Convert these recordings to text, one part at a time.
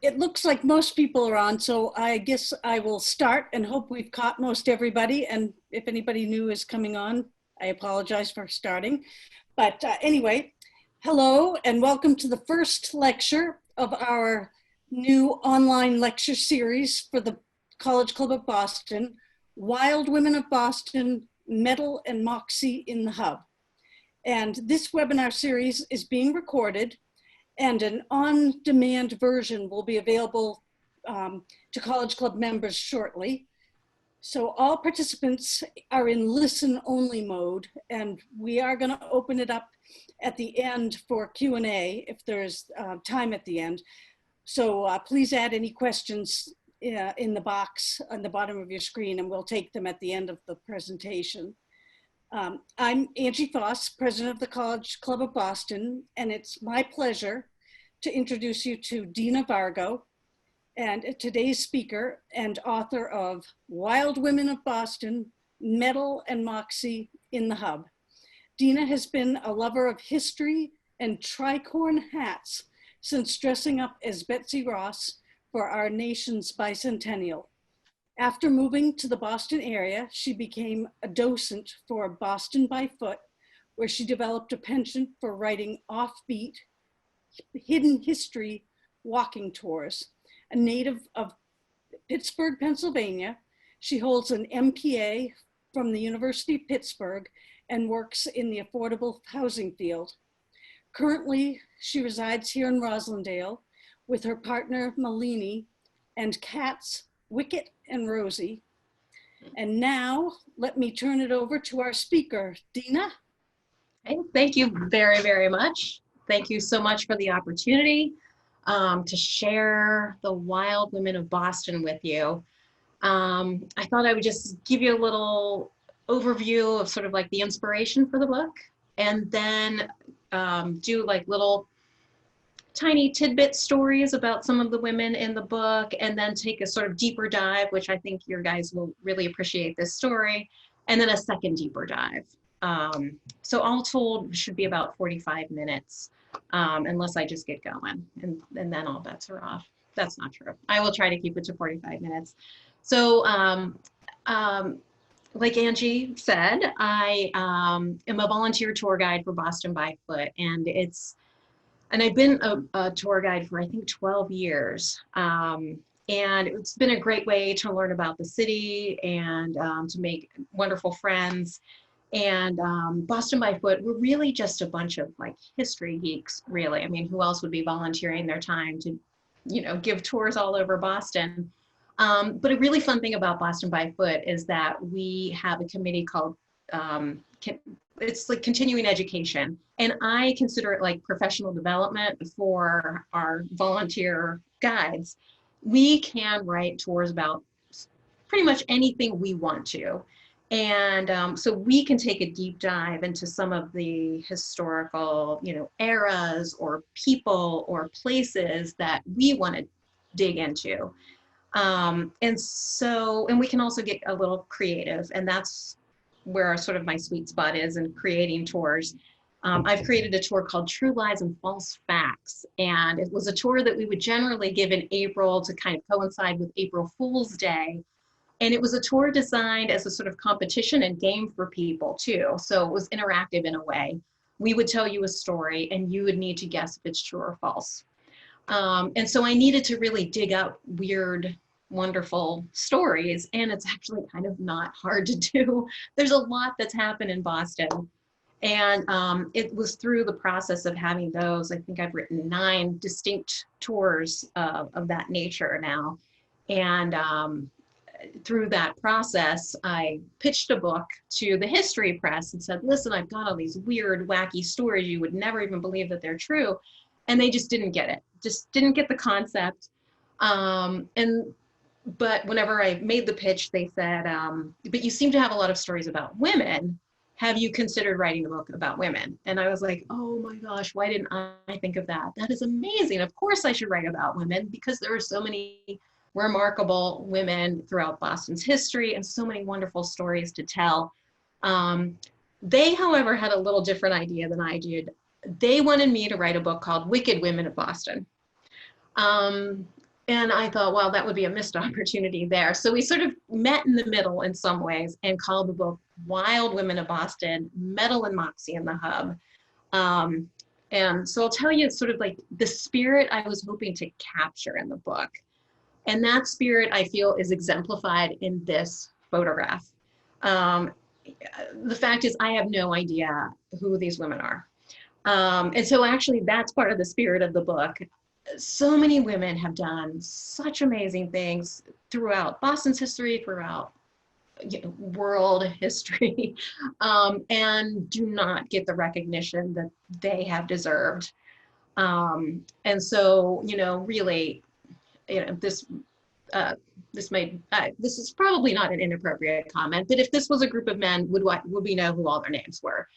It looks like most people are on, so I guess I will start and hope we've caught most everybody. And if anybody new is coming on, I apologize for starting. But anyway, hello and welcome to the first lecture of our new online lecture series for the College Club of Boston, Wild Women of Boston, Metal and Moxie in the Hub. And this webinar series is being recorded, and an on-demand version will be available to College Club members shortly. So all participants are in listen-only mode, and we are going to open it up at the end for Q&A if there's time at the end. So please add any questions in the box on the bottom of your screen, and we'll take them at the end of the presentation. I'm Angie Foss, president of the College Club of Boston, and it's my pleasure to introduce you to Dina Vargo, and today's speaker and author of Wild Women of Boston, Metal and Moxie in the Hub. Dina has been a lover of history and tricorn hats since dressing up as Betsy Ross for our nation's bicentennial. After moving to the Boston area, she became a docent for Boston by Foot, where she developed a penchant for writing offbeat, hidden history walking tours. A native of Pittsburgh, Pennsylvania, she holds an MPA from the University of Pittsburgh and works in the affordable housing field. Currently, she resides here in Roslindale with her partner, Malini, and cats, Wicket and Rosie. And now let me turn it over to our speaker, Dina. Okay, thank you very, very much. Thank you so much for the opportunity to share the Wild Women of Boston with you. I thought I would just give you a little overview of sort of like the inspiration for the book, and then do like little tiny tidbit stories about some of the women in the book, and then take a sort of deeper dive, which I think your guys will really appreciate this story, and then a second deeper dive. So all told, should be about 45 minutes, unless I just get going, and then all bets are off. That's not true. I will try to keep it to 45 minutes. So like Angie said, I am a volunteer tour guide for Boston by Foot, and I've been a tour guide for I think 12 years. And it's been a great way to learn about the city and to make wonderful friends. And Boston by Foot, we're really just a bunch of like history geeks, really. I mean, who else would be volunteering their time to, you know, give tours all over Boston? But a really fun thing about Boston by Foot is that we have a committee called, it's like continuing education. And I consider it like professional development for our volunteer guides. We can write tours about pretty much anything we want to. And so we can take a deep dive into some of the historical, you know, eras or people or places that we want to dig into. And we can also get a little creative, and that's where sort of my sweet spot is in creating tours. I've created a tour called True Lies and False Facts, and it was a tour that we would generally give in April to kind of coincide with April Fool's Day. And it was a tour designed as a sort of competition and game for people too. So it was interactive in a way. We would tell you a story and you would need to guess if it's true or false. And so I needed to really dig up weird, wonderful stories, and it's actually kind of not hard to do. There's a lot that's happened in Boston. And it was through the process of having those, I think I've written 9 distinct tours of that nature now. And through that process, I pitched a book to the history press and said, listen, I've got all these weird, wacky stories. You would never even believe that they're true. And they just didn't get it, just didn't get the concept. But whenever I made the pitch, they said, but you seem to have a lot of stories about women. Have you considered writing a book about women? And I was like, oh my gosh, why didn't I think of that? That is amazing. Of course I should write about women, because there are so many remarkable women throughout Boston's history and so many wonderful stories to tell. They, however, had a little different idea than I did. They wanted me to write a book called Wicked Women of Boston. And I thought, well, that would be a missed opportunity there. So we sort of met in the middle in some ways and called the book Wild Women of Boston, Metal and Moxie in the Hub. And so I'll tell you sort of like the spirit I was hoping to capture in the book. And that spirit I feel is exemplified in this photograph. Um, the fact is I have no idea who these women are. And so actually that's part of the spirit of the book. So many women have done such amazing things throughout Boston's history, throughout world history, and do not get the recognition that they have deserved. And so, really, this this is probably not an inappropriate comment, but if this was a group of men, would we know who all their names were?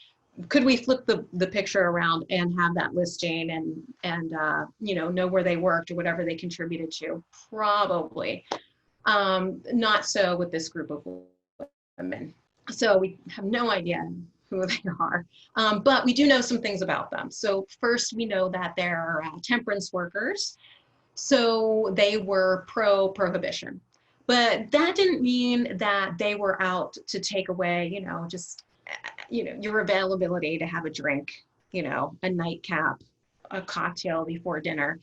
Could we flip the picture around and have that listing and know where they worked or whatever they contributed to? Probably. Not so with this group of women. So we have no idea who they are, but we do know some things about them. So first, we know that they're temperance workers. So they were pro-prohibition, but that didn't mean that they were out to take away, your availability to have a drink, a nightcap, a cocktail before dinner.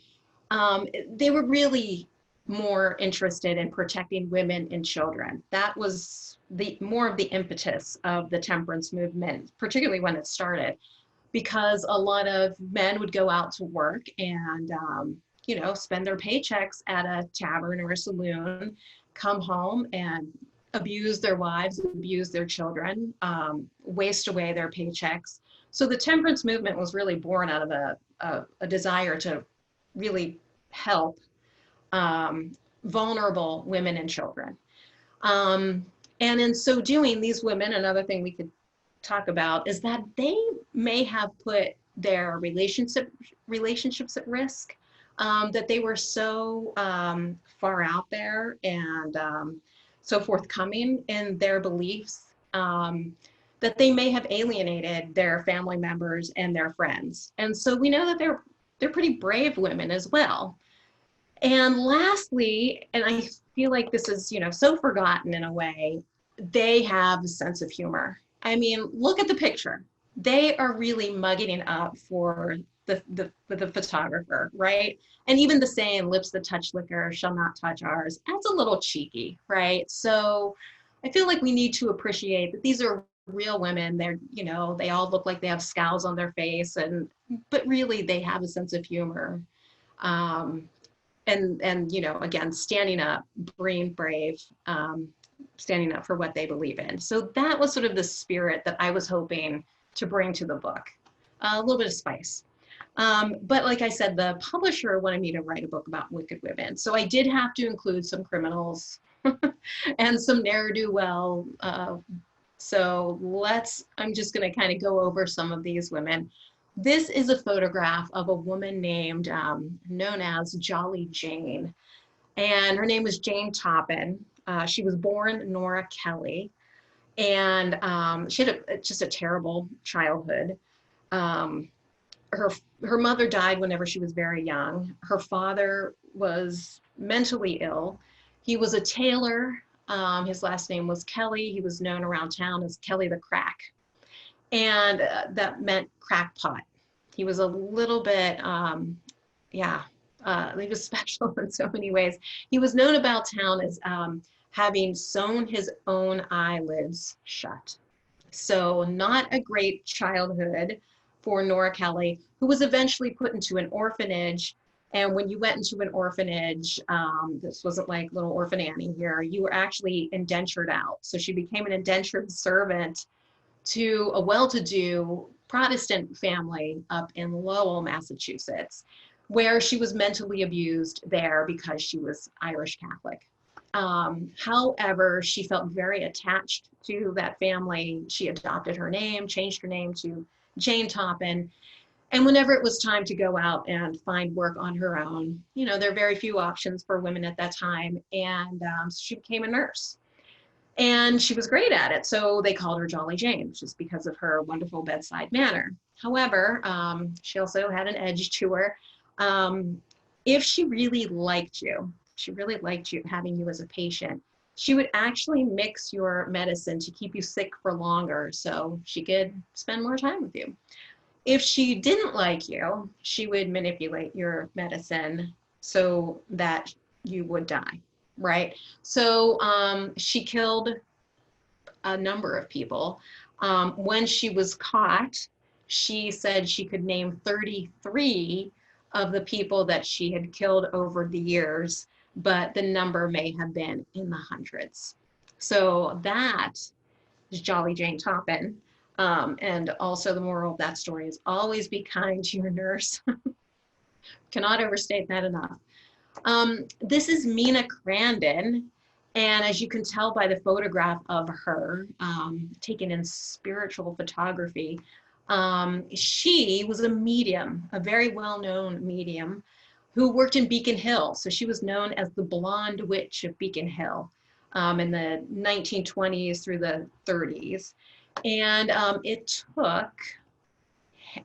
They were really more interested in protecting women and children. That was more of the impetus of the temperance movement, particularly when it started, because a lot of men would go out to work and, spend their paychecks at a tavern or a saloon, come home and abuse their wives, abuse their children, waste away their paychecks. So the temperance movement was really born out of a desire to really help vulnerable women and children. And in so doing, these women, another thing we could talk about is that they may have put their relationships at risk, that they were so far out there and so forthcoming in their beliefs, that they may have alienated their family members and their friends. And so we know that they're pretty brave women as well. And lastly, and I feel like this is, so forgotten in a way, they have a sense of humor. I mean, look at the picture. They are really mugging it up for the photographer, right? And even the saying, lips that touch liquor shall not touch ours, that's a little cheeky, right? So I feel like we need to appreciate that these are real women. They're, they all look like they have scowls on their face, but really they have a sense of humor. And again, standing up, being brave, standing up for what they believe in. So that was sort of the spirit that I was hoping to bring to the book. A little bit of spice. But like I said, the publisher wanted me to write a book about wicked women. So I did have to include some criminals and some ne'er-do-well. I'm just gonna kind of go over some of these women. This is a photograph of a woman named, known as Jolly Jane. And her name was Jane Toppin. She was born Nora Kelly. And she had just a terrible childhood. Her mother died whenever she was very young. Her father was mentally ill. He was a tailor. His last name was Kelly. He was known around town as Kelly the Crack. And that meant crackpot. He was a little bit, he was special in so many ways. He was known about town as having sewn his own eyelids shut. So not a great childhood for Nora Kelly, who was eventually put into an orphanage. And when you went into an orphanage, this wasn't like little Orphan Annie here, you were actually indentured out. So she became an indentured servant to a well-to-do Protestant family up in Lowell, Massachusetts, where she was mentally abused there because she was Irish Catholic. However, she felt very attached to that family. She adopted her name, changed her name to Jane Toppin. And whenever it was time to go out and find work on her own, there are very few options for women at that time. And she became a nurse. And she was great at it. So they called her Jolly Jane, just because of her wonderful bedside manner. However, she also had an edge to her. if she really liked you, having you as a patient, she would actually mix your medicine to keep you sick for longer so she could spend more time with you. If she didn't like you, she would manipulate your medicine so that you would die, right? So she killed a number of people. When she was caught, she said she could name 33 of the people that she had killed over the years, but the number may have been in the hundreds. So that is Jolly Jane Toppin. And also the moral of that story is always be kind to your nurse. Cannot overstate that enough. This is Minna Crandon. And as you can tell by the photograph of her, taken in spiritual photography, she was a medium, a very well-known medium who worked in Beacon Hill. So she was known as the Blonde Witch of Beacon Hill in the 1920s through the 30s. And it took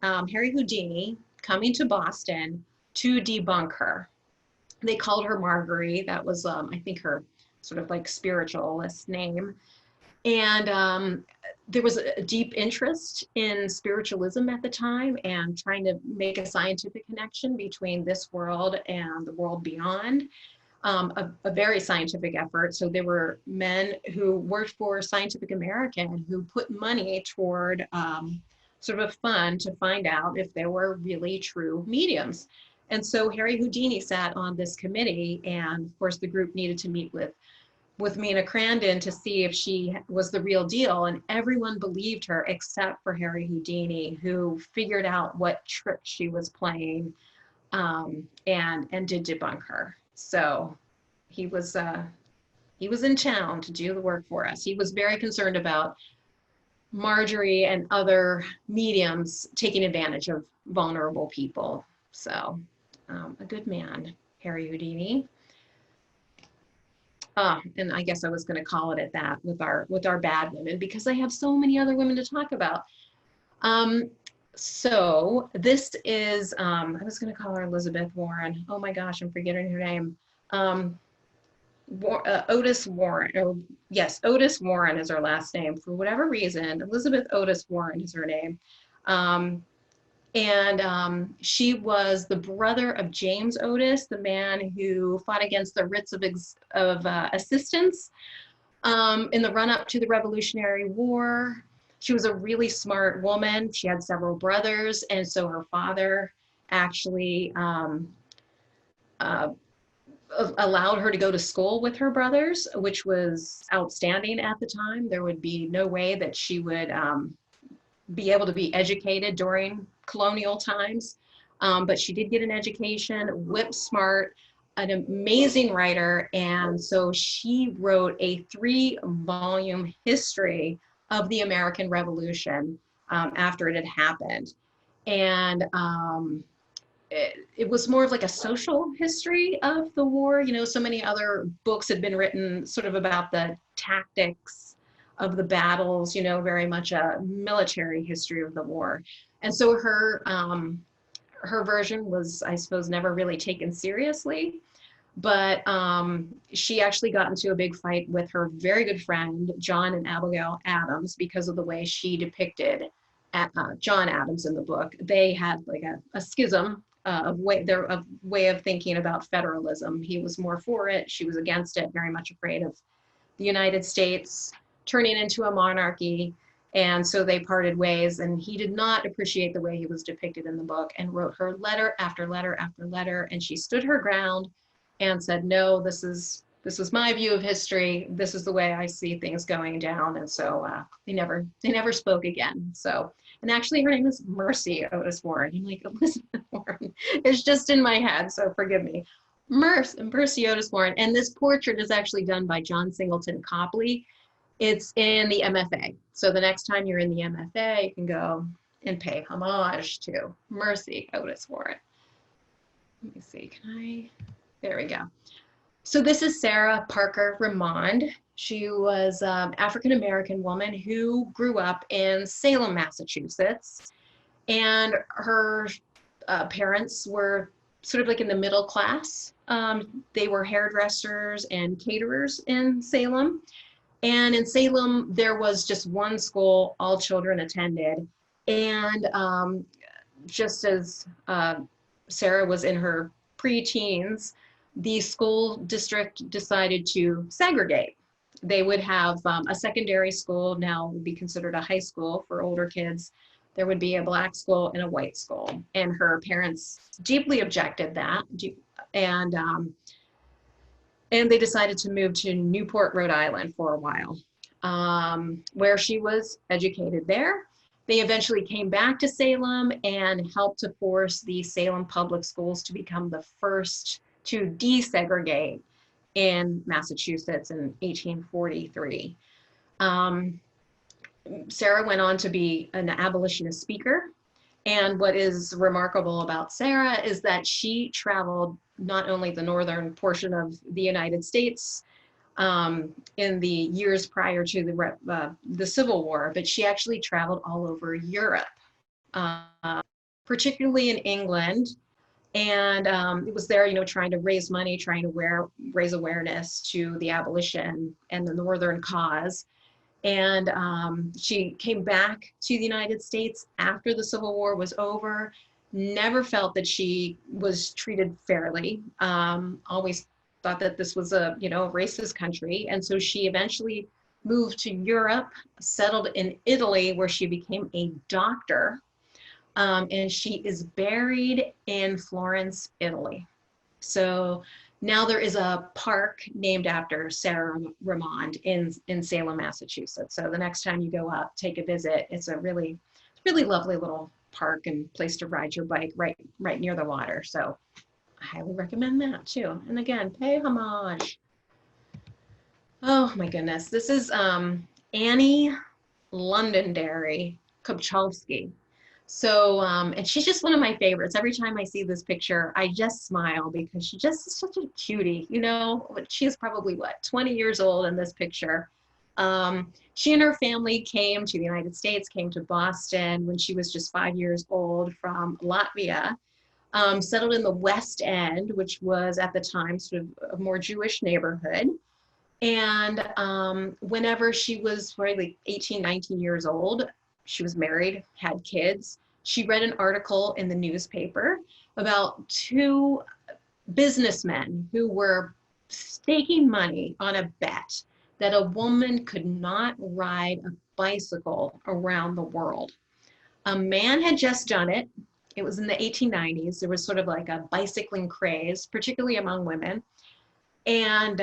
Harry Houdini coming to Boston to debunk her. They called her Marguerite. That was, I think, her sort of like spiritualist name. And there was a deep interest in spiritualism at the time and trying to make a scientific connection between this world and the world beyond. A very scientific effort. So there were men who worked for Scientific American who put money toward sort of a fund to find out if there were really true mediums. And so Harry Houdini sat on this committee, and of course the group needed to meet with Minna Crandon to see if she was the real deal. And everyone believed her except for Harry Houdini, who figured out what trick she was playing and did debunk her. So he was in town to do the work for us. He was very concerned about Marjorie and other mediums taking advantage of vulnerable people. So a good man, Harry Houdini. And I guess I was going to call it at that with our bad women, because I have so many other women to talk about. So this is, I was going to call her Elizabeth Warren. Oh my gosh, I'm forgetting her name. Otis Warren. Oh, yes, Otis Warren is her last name. For whatever reason, Elizabeth Otis Warren is her name. She was the brother of James Otis, the man who fought against the writs of assistance in the run-up to the Revolutionary War. She was a really smart woman. She had several brothers, and so her father actually allowed her to go to school with her brothers, which was outstanding at the time. There would be no way that she would be able to be educated during colonial times, but she did get an education, whip smart, an amazing writer, and so she wrote a 3-volume history of the American Revolution after it had happened. And it was more of like a social history of the war. You know, so many other books had been written sort of about the tactics of the battles, you know, very much a military history of the war. And so her version was, I suppose, never really taken seriously. But she actually got into a big fight with her very good friend, John and Abigail Adams, because of the way she depicted John Adams in the book. They had like a schism of way of thinking about federalism. He was more for it. She was against it, very much afraid of the United States turning into a monarchy. And so they parted ways, and he did not appreciate the way he was depicted in the book and wrote her letter after letter after letter. And she stood her ground and said, no, this is my view of history. This is the way I see things going down. And so they never spoke again. So, and actually her name is Mercy Otis Warren. I'm like, Elizabeth Warren. It's just in my head, so forgive me. Mercy Otis Warren. And this portrait is actually done by John Singleton Copley. It's in the MFA. So the next time you're in the MFA, you can go and pay homage to Mercy Otis Warren. Let me see, there we go. So this is Sarah Parker Remond. She was an African-American woman who grew up in Salem, Massachusetts. And her parents were sort of like in the middle class. They were hairdressers and caterers in Salem. And in Salem, there was just one school all children attended. And just as Sarah was in her preteens, the school district decided to segregate. They would have a secondary school, now would be considered a high school for older kids. There would be a black school and a white school. And her parents deeply objected that. And and they decided to move to Newport, Rhode Island for a while, where she was educated there. They eventually came back to Salem and helped to force the Salem public schools to become the first to desegregate in Massachusetts in 1843. Sarah went on to be an abolitionist speaker. And what is remarkable about Sarah is that she traveled not only the northern portion of the United States in the years prior to the Civil War, but she actually traveled all over Europe, particularly in England. And it was there, trying to raise money, trying to raise awareness to the abolition and the Northern cause. And she came back to the United States after the Civil War was over, never felt that she was treated fairly, always thought that this was a racist country. And so she eventually moved to Europe, settled in Italy, where she became a doctor. And she is buried in Florence, Italy. So now there is a park named after Sarah Remond in Salem, Massachusetts. So the next time you go up, take a visit. It's a really lovely little park and place to ride your bike right near the water. So I highly recommend that too. And again, pay homage. Oh my goodness. This is Annie Londonderry Kopchalski. So, and she's just one of my favorites. Every time I see this picture, I just smile because she just is such a cutie, She is probably, 20 years old in this picture. She and her family came to the United States, came to Boston when she was just 5 years old from Latvia, settled in the West End, which was at the time sort of a more Jewish neighborhood. And whenever she was probably like 18, 19 years old, she was married, had kids. She read an article in the newspaper about two businessmen who were staking money on a bet that a woman could not ride a bicycle around the world. A man had just done it. It was in the 1890s. There was sort of like a bicycling craze, particularly among women. And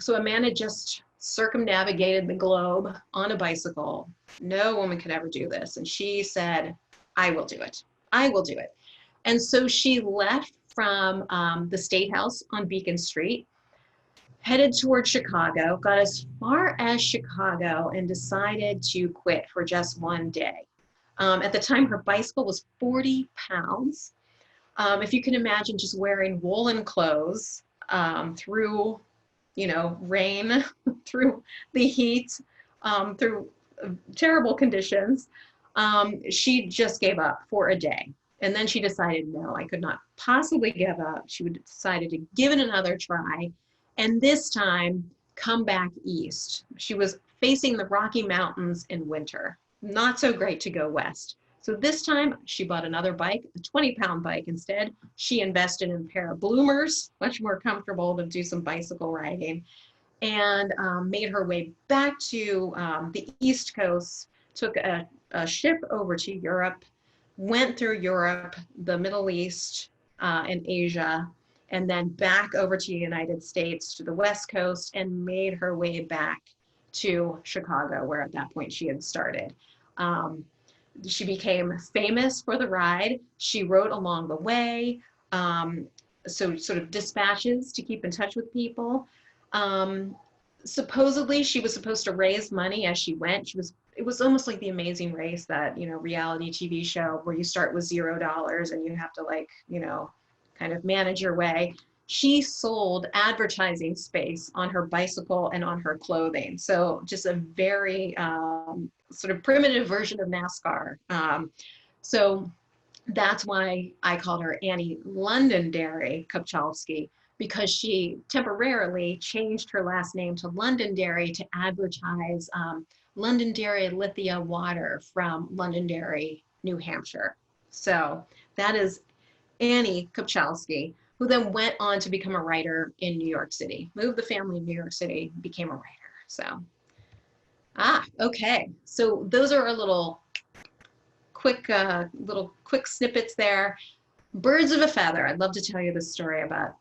so a man had just circumnavigated the globe on a bicycle. No woman could ever do this. And she said, I will do it. I will do it. And so she left from the State House on Beacon Street, headed toward Chicago, got as far as Chicago and decided to quit for just one day. At the time, her bicycle was 40 pounds. If you can imagine just wearing woolen clothes through rain, through the heat, through terrible conditions, she just gave up for a day. And then she decided, no, I could not possibly give up. She decided to give it another try. And this time, come back east. She was facing the Rocky Mountains in winter. Not so great to go west. So this time she bought another bike, a 20-pound bike instead. She invested in a pair of bloomers, much more comfortable to do some bicycle riding, and made her way back to the East Coast, took a ship over to Europe, went through Europe, the Middle East, and Asia, and then back over to the United States to the West Coast and made her way back to Chicago, where at that point she had started. She became famous for the ride. She wrote along the way, so sort of dispatches to keep in touch with people. Supposedly, she was supposed to raise money as she went. It was almost like The Amazing Race, that reality TV show where you start with $0 and you have to kind of manage your way. She sold advertising space on her bicycle and on her clothing. So just a very sort of primitive version of NASCAR. So That's why I called her Annie Londonderry Kopchalski, because she temporarily changed her last name to Londonderry to advertise Londonderry Lithia water from Londonderry, New Hampshire. So that is Annie Kopchalski, who then went on to become a writer in New York City, moved the family to New York City, became a writer. So, okay. So those are our little quick snippets there. Birds of a feather. I'd love to tell you the story about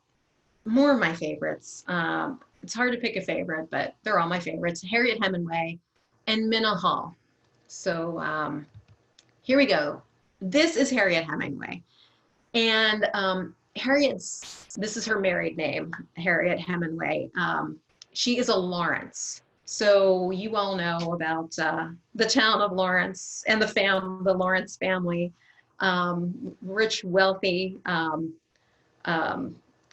more of my favorites. It's hard to pick a favorite, but they're all my favorites. Harriet Hemenway and Minna Hall. So here we go. This is Harriet Hemingway. And this is her married name, Harriet Hemenway. She is a Lawrence. So you all know about the town of Lawrence and the Lawrence family, rich, wealthy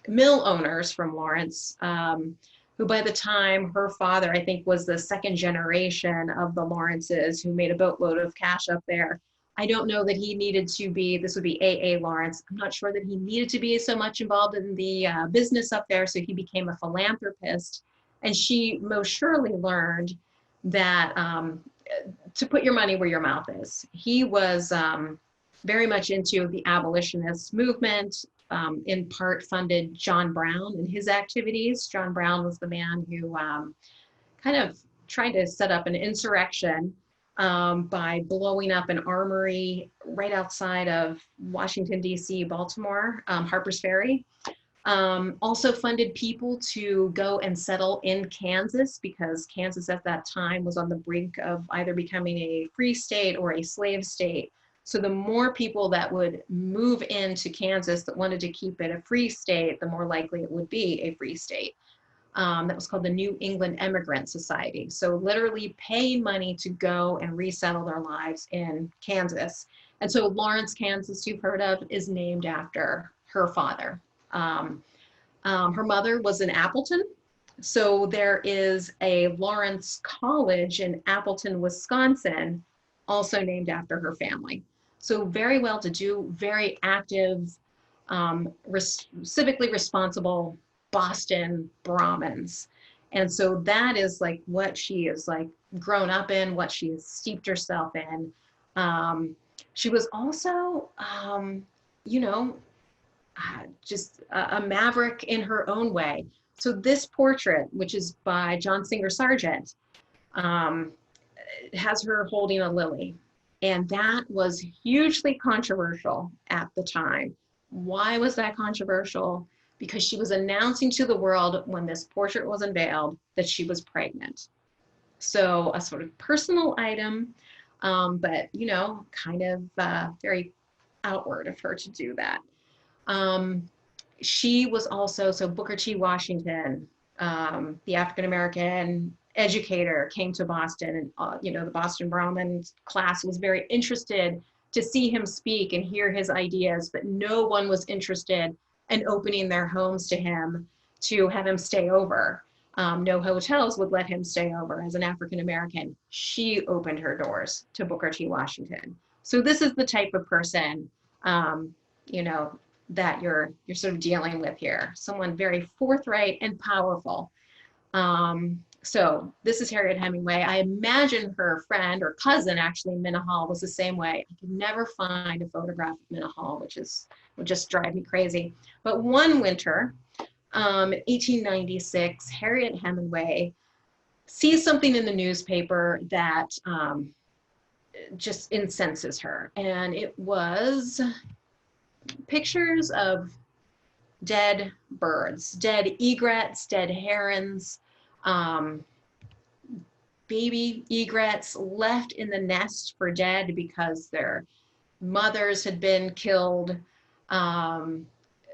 mill owners from Lawrence, who by the time her father, I think, was the second generation of the Lawrences who made a boatload of cash up there. I don't know that he needed to be, this would be A.A. Lawrence. I'm not sure that he needed to be so much involved in the business up there, so he became a philanthropist. And she most surely learned that to put your money where your mouth is. He was very much into the abolitionist movement, in part funded John Brown and his activities. John Brown was the man who kind of tried to set up an insurrection by blowing up an armory right outside of Washington, D.C., Baltimore, Harper's Ferry. Also funded people to go and settle in Kansas, because Kansas at that time was on the brink of either becoming a free state or a slave state. So the more people that would move into Kansas that wanted to keep it a free state, the more likely it would be a free state. That was called the New England Emigrant Society. So literally paying money to go and resettle their lives in Kansas. And so Lawrence, Kansas, you've heard of, is named after her father. Her mother was in Appleton. So there is a Lawrence College in Appleton, Wisconsin, also named after her family. So very well-to-do, very active, civically responsible Boston Brahmins. And so that is like what she is like grown up in, what she has steeped herself in. She was also, just a maverick in her own way. So this portrait, which is by John Singer Sargent, has her holding a lily. And that was hugely controversial at the time. Why was that controversial? Because she was announcing to the world when this portrait was unveiled that she was pregnant. So a sort of personal item, but, kind of very outward of her to do that. She was also, so Booker T. Washington, the African-American educator, came to Boston, and the Boston Brahmin class was very interested to see him speak and hear his ideas, but no one was interested in opening their homes to him to have him stay over. No hotels would let him stay over as an African-American. She opened her doors to Booker T. Washington. So this is the type of person, that you're sort of dealing with here. Someone very forthright and powerful. So this is Harriet Hemingway. I imagine her friend or cousin, actually, Minna Hall, was the same way. I could never find a photograph of Minna Hall, which would just drive me crazy. But one winter, 1896, Harriet Hemingway sees something in the newspaper that just incenses her. And it was pictures of dead birds, dead egrets, dead herons, baby egrets left in the nest for dead because their mothers had been killed.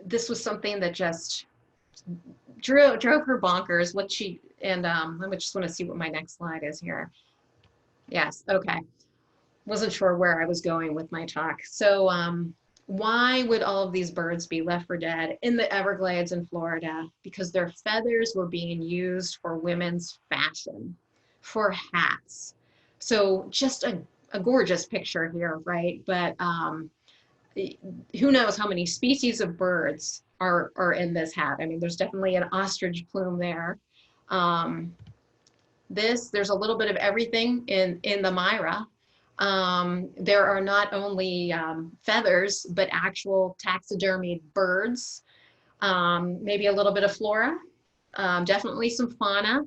This was something that just drove her bonkers. I just want to see what my next slide is here. Yes, okay. Wasn't sure where I was going with my talk. So why would all of these birds be left for dead in the Everglades in Florida? Because their feathers were being used for women's fashion, for hats. So just a gorgeous picture here, right? But who knows how many species of birds are in this hat. I mean, there's definitely an ostrich plume there. There's a little bit of everything in the Myra. There are not only feathers, but actual taxidermied birds, maybe a little bit of flora, definitely some fauna.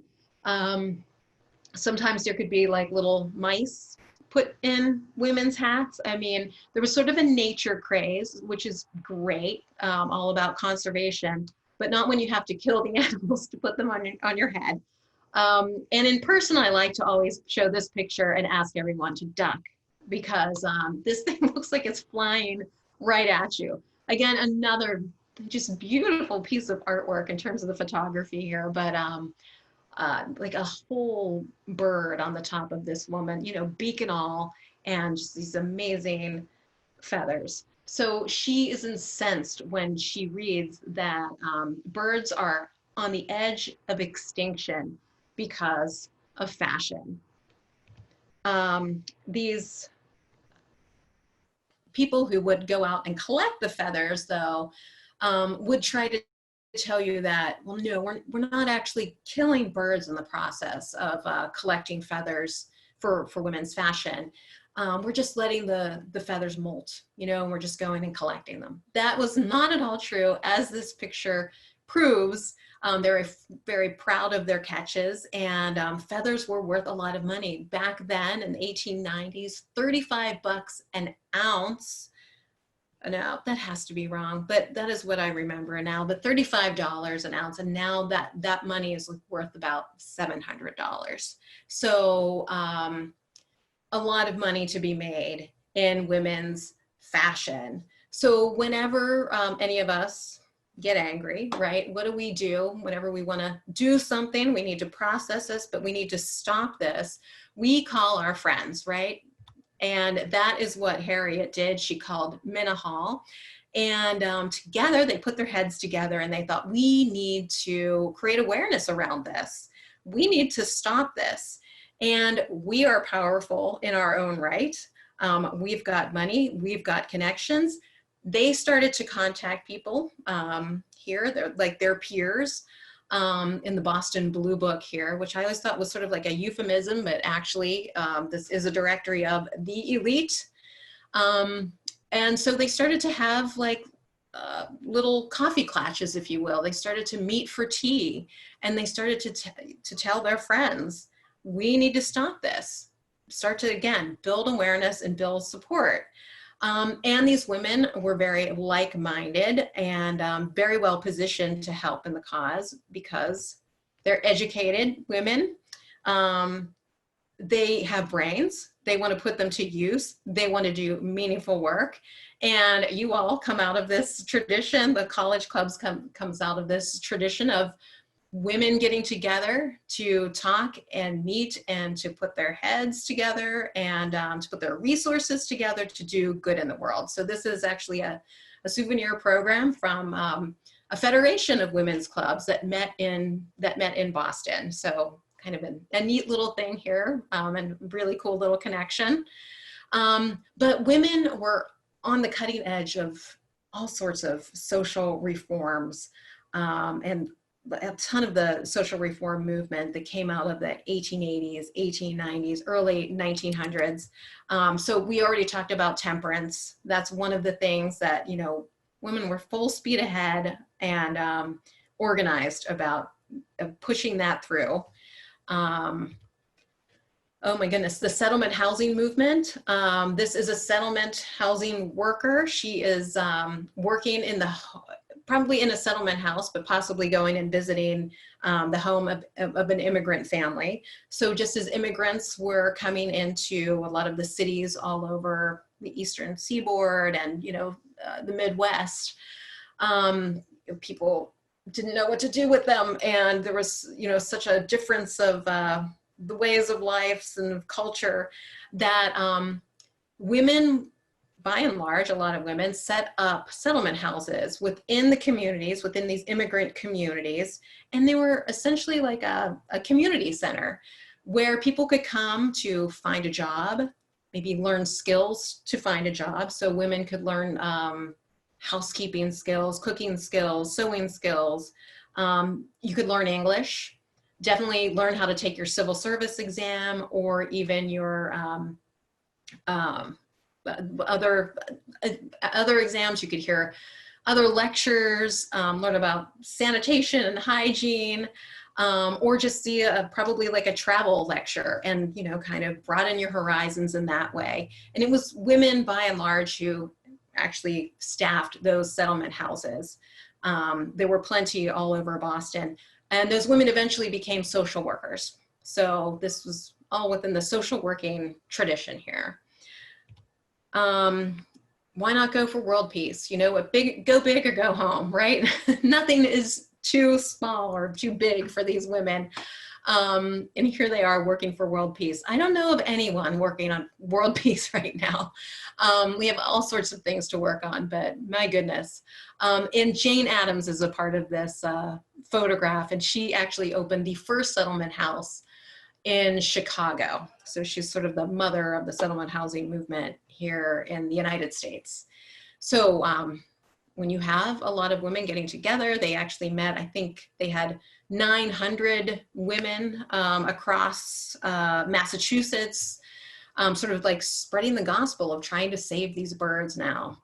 Sometimes there could be like little mice put in women's hats. I mean, there was sort of a nature craze, which is great, all about conservation, but not when you have to kill the animals to put them on your head. And in person, I like to always show this picture and ask everyone to duck, because this thing looks like it's flying right at you. Again, another just beautiful piece of artwork in terms of the photography here, but like a whole bird on the top of this woman, you know, beak and all, and just these amazing feathers. So she is incensed when she reads that birds are on the edge of extinction because of fashion. These people who would go out and collect the feathers, though, would try to tell you that, well, no, we're not actually killing birds in the process of collecting feathers for women's fashion. We're just letting the feathers molt, you know, and we're just going and collecting them. That was not at all true, as this picture proves. They're very proud of their catches, and feathers were worth a lot of money. Back then in the 1890s, 35 bucks an ounce. Now that has to be wrong, but that is what I remember now, but $35 an ounce. And now that money is worth about $700. So a lot of money to be made in women's fashion. So whenever any of us get angry, right? What do? Whenever we want to do something, we need to process this, but we need to stop this. We call our friends, right? And that is what Harriet did. She called Minna Hall, and together they put their heads together and they thought, we need to create awareness around this. We need to stop this. And we are powerful in our own right. We've got money, we've got connections. They started to contact people here, they're like their peers, in the Boston Blue Book here, which I always thought was sort of like a euphemism, but actually this is a directory of the elite. And so they started to have like little coffee clatches, if you will. They started to meet for tea, and they started to tell their friends, we need to stop this. Start to, again, build awareness and build support. And these women were very like-minded and very well positioned to help in the cause, because they're educated women. They have brains. They want to put them to use. They want to do meaningful work. And you all come out of this tradition. The college clubs comes out of this tradition of women getting together to talk and meet and to put their heads together and to put their resources together to do good in the world. So this is actually a souvenir program from a federation of women's clubs that met in Boston. So kind of a neat little thing here, and really cool little connection. But women were on the cutting edge of all sorts of social reforms, and a ton of the social reform movement that came out of the 1880s, 1890s, early 1900s. So we already talked about temperance. That's one of the things that, you know, women were full speed ahead and organized about pushing that through. Oh my goodness, the settlement housing movement. This is a settlement housing worker. She is working in probably in a settlement house, but possibly going and visiting the home of an immigrant family. So just as immigrants were coming into a lot of the cities all over the Eastern Seaboard and, you know, the Midwest, people didn't know what to do with them. And there was, you know, such a difference of the ways of life and of culture that women, by and large, a lot of women set up settlement houses within the communities, within these immigrant communities. And they were essentially like a community center where people could come to find a job, maybe learn skills to find a job. So women could learn housekeeping skills, cooking skills, sewing skills. You could learn English, definitely learn how to take your civil service exam, or even your other exams. You could hear other lectures, learn about sanitation and hygiene, or just see probably like a travel lecture, and, you know, kind of broaden your horizons in that way. And it was women by and large who actually staffed those settlement houses. There were plenty all over Boston, and those women eventually became social workers. So this was all within the social working tradition here. Why not go for world peace? You know, go big or go home, right? Nothing is too small or too big for these women. And here they are working for world peace. I don't know of anyone working on world peace right now. We have all sorts of things to work on, but my goodness. And Jane Addams is a part of this photograph, and she actually opened the first settlement house in Chicago. So she's sort of the mother of the settlement housing movement here in the United States. So when you have a lot of women getting together, they actually met, I think they had 900 women across Massachusetts, sort of like spreading the gospel of trying to save these birds now.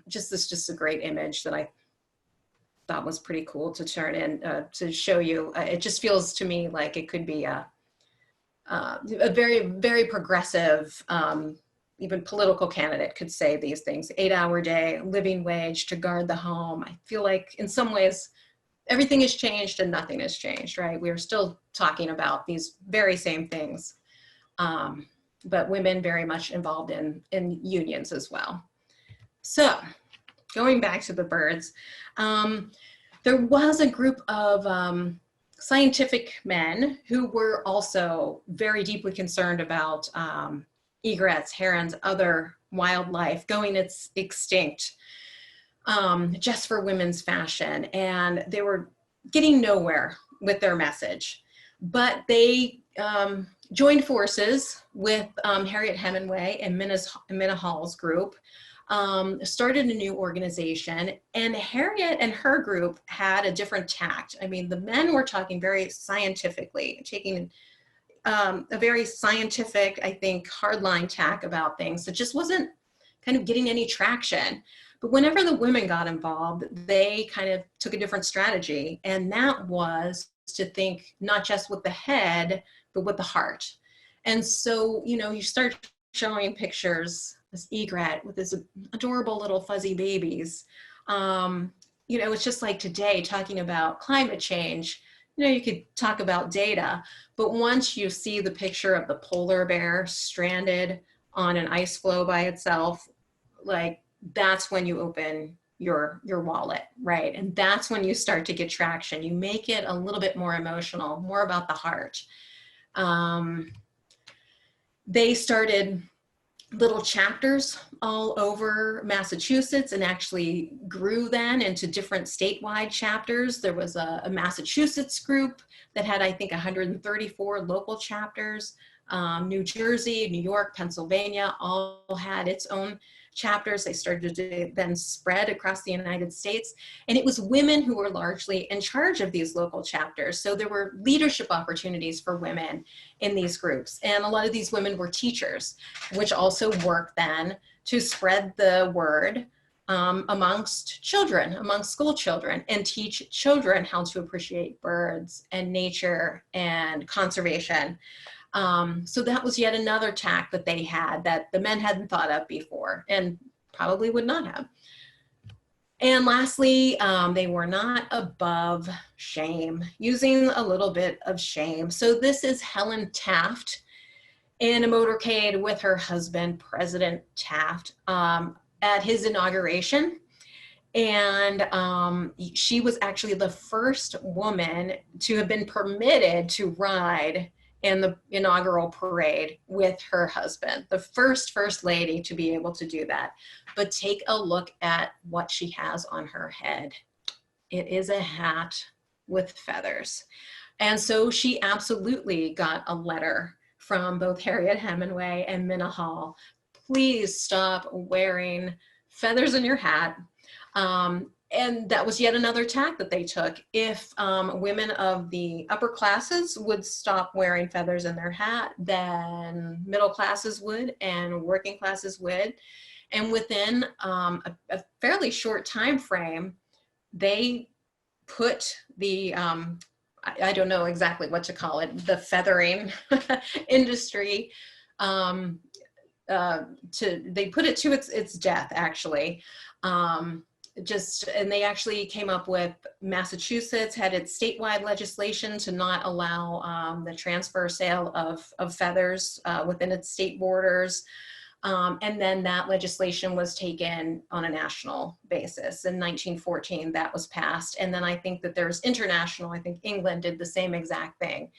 Just a great image that I thought was pretty cool to turn in to show you. It just feels to me like it could be a very, very progressive, even political candidate could say these things: 8-hour day, living wage to guard the home. I feel like in some ways, everything has changed and nothing has changed, right? We're still talking about these very same things, but women very much involved in unions as well. So going back to the birds, there was a group of scientific men who were also very deeply concerned about egrets, herons, other wildlife going extinct just for women's fashion. And they were getting nowhere with their message. But they joined forces with Harriet Hemenway and Minna Hall's group, started a new organization. And Harriet and her group had a different tact. I mean, the men were talking very scientifically, taking a very scientific, I think, hardline tack about things that just wasn't kind of getting any traction. But whenever the women got involved, they kind of took a different strategy. And that was to think not just with the head, but with the heart. And so, you know, you start showing pictures, this egret with this adorable little fuzzy babies. You know, it's just like today talking about climate change. You know, you could talk about data, but once you see the picture of the polar bear stranded on an ice floe by itself, like, that's when you open your wallet, right? And that's when you start to get traction. You make it a little bit more emotional, more about the heart. They started little chapters all over Massachusetts and actually grew then into different statewide chapters. There was a Massachusetts group that had, I think, 134 local chapters. New Jersey, New York, Pennsylvania all had its own chapters. They started to then spread across the United States. And it was women who were largely in charge of these local chapters. So there were leadership opportunities for women in these groups. And a lot of these women were teachers, which also worked then to spread the word amongst children, amongst school children, and teach children how to appreciate birds and nature and conservation. So that was yet another tack that they had that the men hadn't thought of before and probably would not have. And lastly, they were not above shame, using a little bit of shame. So this is Helen Taft in a motorcade with her husband, President Taft, at his inauguration. And she was actually the first woman to have been permitted to ride in the inaugural parade with her husband, the first lady to be able to do that. But take a look at what she has on her head. It is a hat with feathers. And so she absolutely got a letter from both Harriet Hemenway and Minna Hall. Please stop wearing feathers in your hat. And that was yet another tack that they took. If women of the upper classes would stop wearing feathers in their hat, then middle classes would and working classes would. And within a fairly short time frame, they put the, I don't know exactly what to call it, the feathering industry, they put it to its death, actually. And they actually came up with, Massachusetts had its statewide legislation to not allow the transfer sale of feathers within its state borders. And then that legislation was taken on a national basis. In 1914, that was passed. And then I think that there's international, I think England did the same exact thing.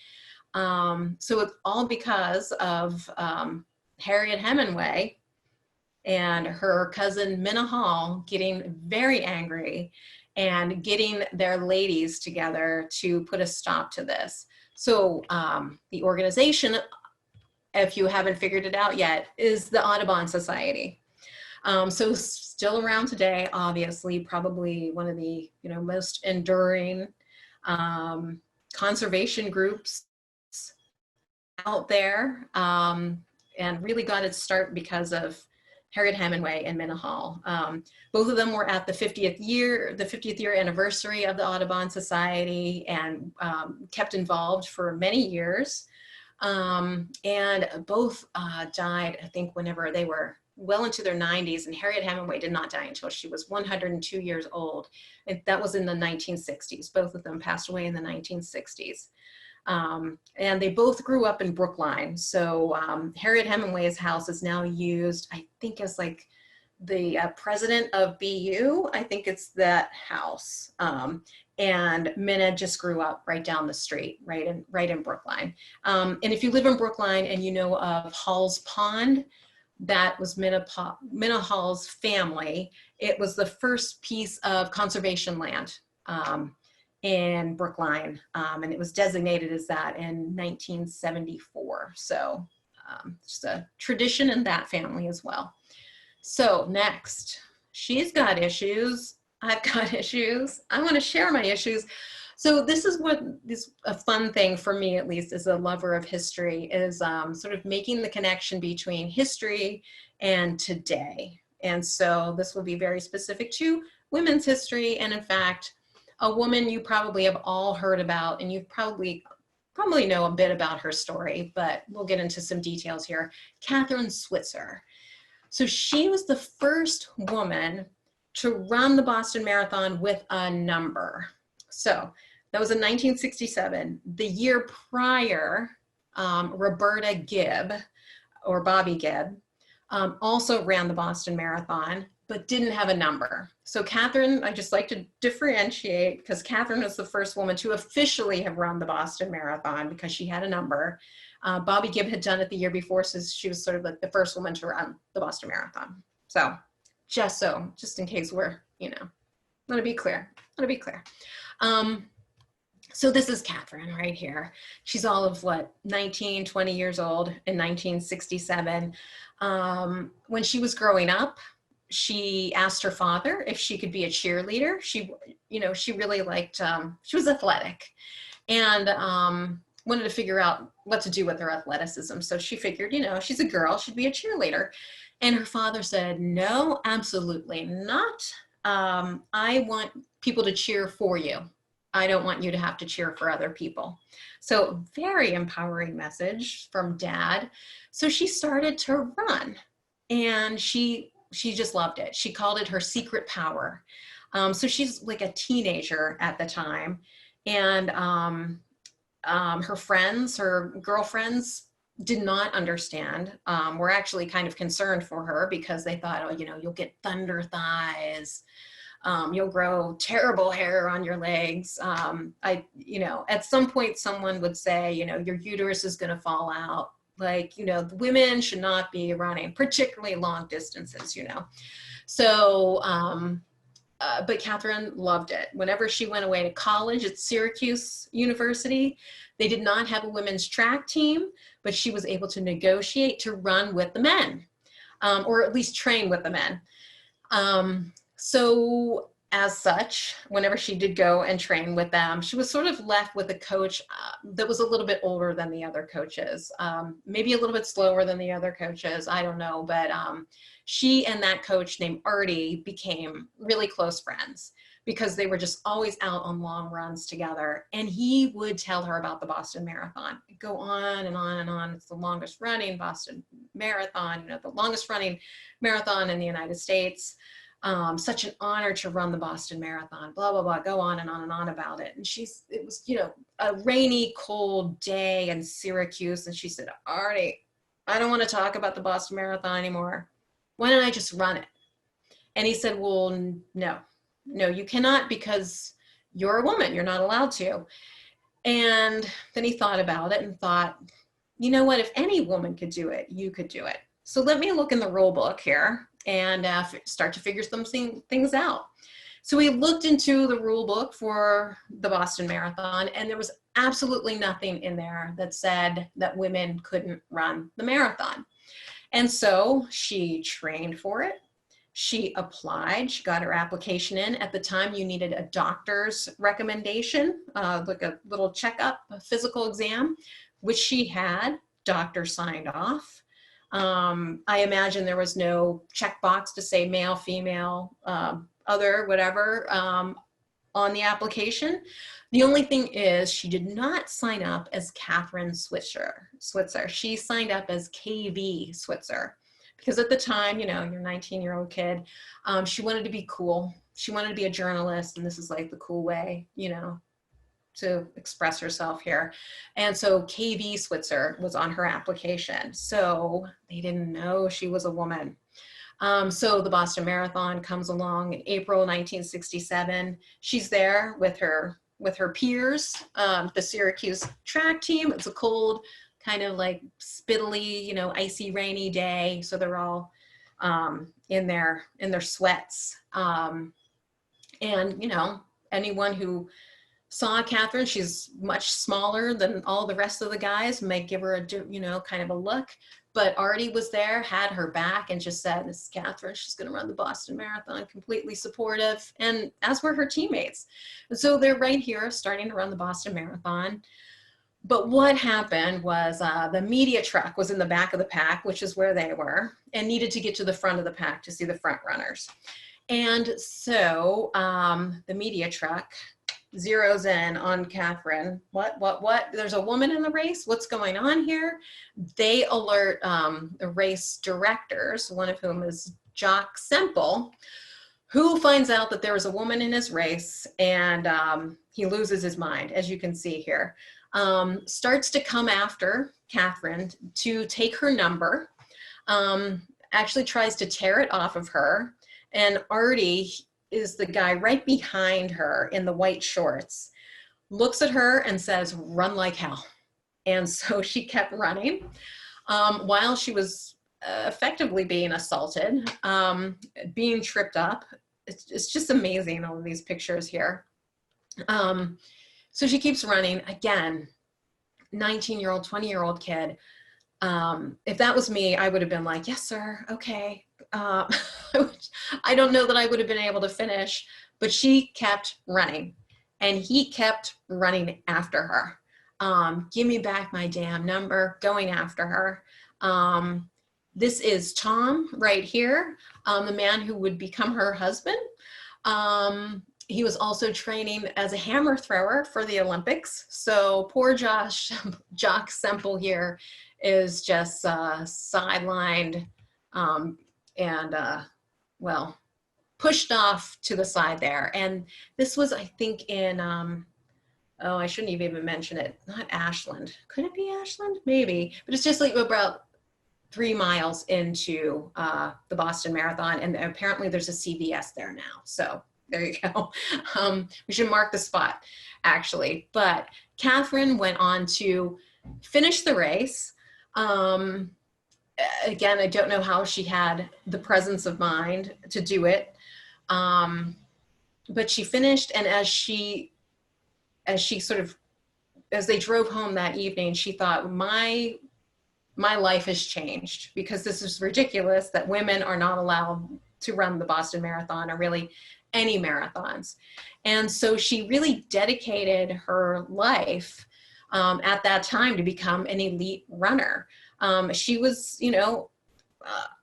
So it's all because of Harriet Hemenway and her cousin Minna Hall getting very angry and getting their ladies together to put a stop to this. So the organization, if you haven't figured it out yet, is the Audubon Society. So still around today, obviously, probably one of the most enduring conservation groups out there, and really got its start because of Harriet Hemenway and Minna Hall. Both of them were at the 50th year anniversary of the Audubon Society, and kept involved for many years. And both died, I think, whenever they were well into their 90s, and Harriet Hemenway did not die until she was 102 years old. And that was in the 1960s. Both of them passed away in the 1960s. And they both grew up in Brookline. So Harriet Hemenway's house is now used, I think, as like the president of BU. I think it's that house. And Minna just grew up right down the street, right in Brookline. And if you live in Brookline and you know of Hall's Pond, that was Minna Hall's family. It was the first piece of conservation land in Brookline, and it was designated as that in 1974. So just a tradition in that family as well. So next, she's got issues, I've got issues, I want to share my issues. So this is what is a fun thing for me, at least as a lover of history, is sort of making the connection between history and today. And so this will be very specific to women's history, and in fact, a woman you probably have all heard about, and you probably know a bit about her story, but we'll get into some details here. Catherine Switzer. So she was the first woman to run the Boston Marathon with a number. So that was in 1967. The year prior, Roberta Gibb, or Bobby Gibb, also ran the Boston Marathon, but didn't have a number. So Catherine, I just like to differentiate, because Catherine was the first woman to officially have run the Boston Marathon because she had a number. Bobby Gibb had done it the year before, so she was sort of like the first woman to run the Boston Marathon. So just in case we're, let it be clear. So this is Catherine right here. She's all of 19, 20 years old in 1967. When she was growing up, she asked her father if she could be a cheerleader. She really liked, she was athletic, and wanted to figure out what to do with her athleticism. So she figured, she's a girl, she'd be a cheerleader. And her father said, no, absolutely not. I want people to cheer for you. I don't want you to have to cheer for other people. So very empowering message from dad. So she started to run, and she just loved it. She called it her secret power. So she's like a teenager at the time, and her girlfriends did not understand, were actually kind of concerned for her, because they thought, oh, you'll get thunder thighs, you'll grow terrible hair on your legs. At some point someone would say, your uterus is going to fall out. Women should not be running, particularly long distances, So but Catherine loved it. Whenever she went away to college at Syracuse University, they did not have a women's track team, but she was able to negotiate to run with the men, or at least train with the men. So as such, whenever she did go and train with them, she was sort of left with a coach that was a little bit older than the other coaches, maybe a little bit slower than the other coaches, I don't know, but she and that coach named Artie became really close friends because they were just always out on long runs together. And he would tell her about the Boston Marathon. It'd go on and on and on. It's the longest running Boston Marathon, you know, the longest running marathon in the United States. Such an honor to run the Boston Marathon, blah, blah, blah, go on and on and on about it. And it was, you know, a rainy, cold day in Syracuse. And she said, Artie, I don't want to talk about the Boston Marathon anymore. Why don't I just run it? And he said, well, no, you cannot, because you're a woman, you're not allowed to. And then he thought about it and thought, you know what, if any woman could do it, you could do it. So let me look in the rule book here and start to figure some things out. So we looked into the rule book for the Boston Marathon, and there was absolutely nothing in there that said that women couldn't run the marathon. And so she trained for it. She applied, she got her application in. At the time, you needed a doctor's recommendation, like a little checkup, a physical exam, which she had. Doctor signed off. I imagine there was no checkbox to say male, female, other, whatever, on the application. The only thing is she did not sign up as Catherine Switzer. She signed up as KV Switzer, because at the time, you know, you're a 19-year-old kid, she wanted to be cool. She wanted to be a journalist, and this is like the cool way, you know, to express herself here. And so KV Switzer was on her application. So they didn't know she was a woman. So the Boston Marathon comes along in April 1967. She's there with her peers, the Syracuse track team. It's a cold, kind of like spittily, you know, icy, rainy day. So they're all in their sweats. And, you know, anyone who saw Catherine, she's much smaller than all the rest of the guys, might give her a, you know, kind of a look. But Artie was there, had her back, and just said, this is Catherine, she's going to run the Boston Marathon, completely supportive, and as were her teammates. And so they're right here starting to run the Boston Marathon. But what happened was the media truck was in the back of the pack, which is where they were, and needed to get to the front of the pack to see the front runners. And so the media truck zeroes in on Catherine. What? There's a woman in the race? What's going on here? They alert the race directors, one of whom is Jock Semple, who finds out that there is a woman in his race, and he loses his mind, as you can see here. Starts to come after Catherine to take her number, actually tries to tear it off of her, and Artie is the guy right behind her in the white shorts, looks at her and says, run like hell. And so she kept running while she was effectively being assaulted, being tripped up. It's just amazing, all of these pictures here. So she keeps running. Again, 19-year-old, 20-year-old kid. If that was me, I would have been like, yes, sir, okay. I don't know that I would have been able to finish, but she kept running, and he kept running after her. Give me back my damn number, going after her. This is Tom right here, the man who would become her husband. He was also training as a hammer thrower for the Olympics. So poor Jock Semple here is just sidelined and well, pushed off to the side there. And this was, I think, in, oh, I shouldn't even mention it, not Ashland. Could it be Ashland? Maybe, but it's just like about 3 miles into the Boston Marathon, and apparently there's a CVS there now. So there you go. We should mark the spot, actually. But Catherine went on to finish the race. Again, I don't know how she had the presence of mind to do it. but she finished, and as they drove home that evening, she thought, my life has changed, because this is ridiculous that women are not allowed to run the Boston Marathon, or really any marathons. And so she really dedicated her life at that time to become an elite runner. She was,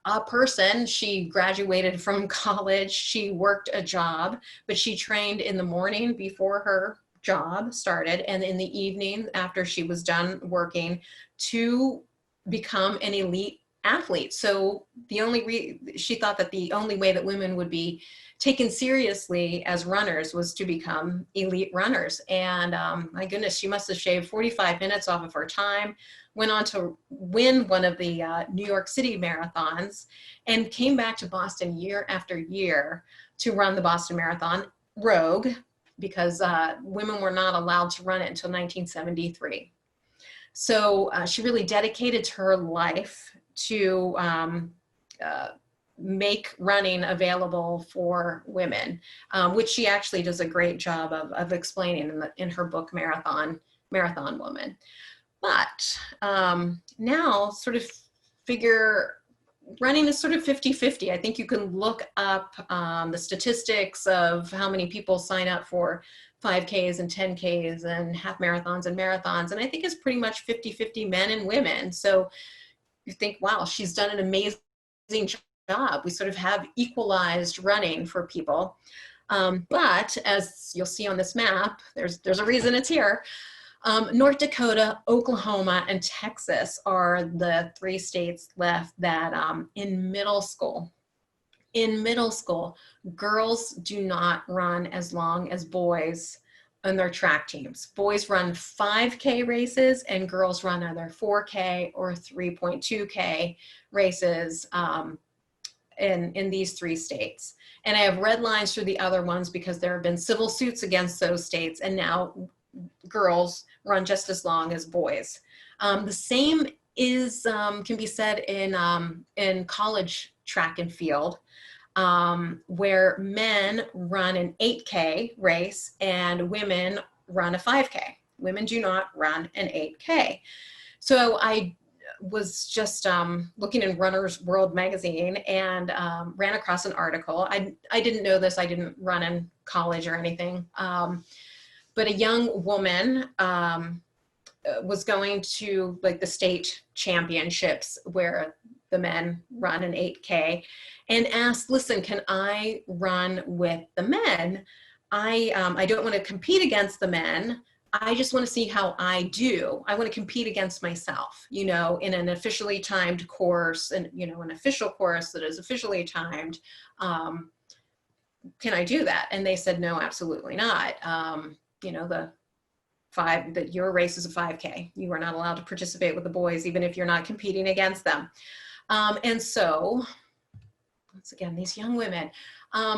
a person. She graduated from college. She worked a job, but she trained in the morning before her job started, and in the evening after she was done working, to become an elite athlete. So she thought that the only way that women would be taken seriously as runners was to become elite runners. And my goodness, she must have shaved 45 minutes off of her time, went on to win one of the New York City marathons, and came back to Boston year after year to run the Boston Marathon rogue, because women were not allowed to run it until 1973. So she really dedicated her life to make running available for women, which she actually does a great job of explaining in her book, Marathon Woman. But now sort of figure running is sort of 50-50. I think you can look up the statistics of how many people sign up for 5Ks and 10Ks and half marathons and marathons. And I think it's pretty much 50-50 men and women. So you think, wow, she's done an amazing job. We sort of have equalized running for people. But as you'll see on this map, there's a reason it's here. North Dakota, Oklahoma, and Texas are the 3 states left that in middle school, girls do not run as long as boys on their track teams. Boys run 5K races and girls run either 4K or 3.2K races in these 3 states. And I have red lines through the other ones because there have been civil suits against those states, and now girls run just as long as boys. The same is can be said in college track and field, where men run an 8K race and women run a 5K. Women do not run an 8K. So I was just looking in Runner's World magazine and ran across an article. I didn't know this. I didn't run in college or anything. But a young woman was going to like the state championships where the men run an 8K, and asked, listen, can I run with the men? I don't want to compete against the men. I just want to see how I do. I want to compete against myself, in an officially timed course, and, an official course that is officially timed. Can I do that? And they said, no, absolutely not. Your race is a 5K. You are not allowed to participate with the boys, even if you're not competing against them. And so, once again, these young women,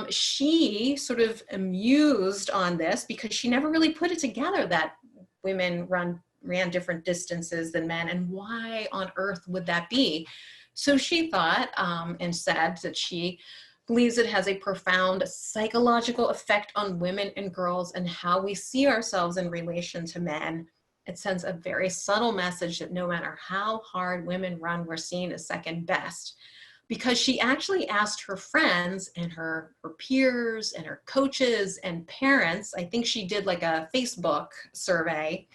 she sort of amused on this because she never really put it together that women ran different distances than men, and why on earth would that be? So she thought and said that she believes it has a profound psychological effect on women and girls and how we see ourselves in relation to men. It sends a very subtle message that no matter how hard women run, we're seen as second best. Because she actually asked her friends and her peers and her coaches and parents, I think she did like a Facebook survey,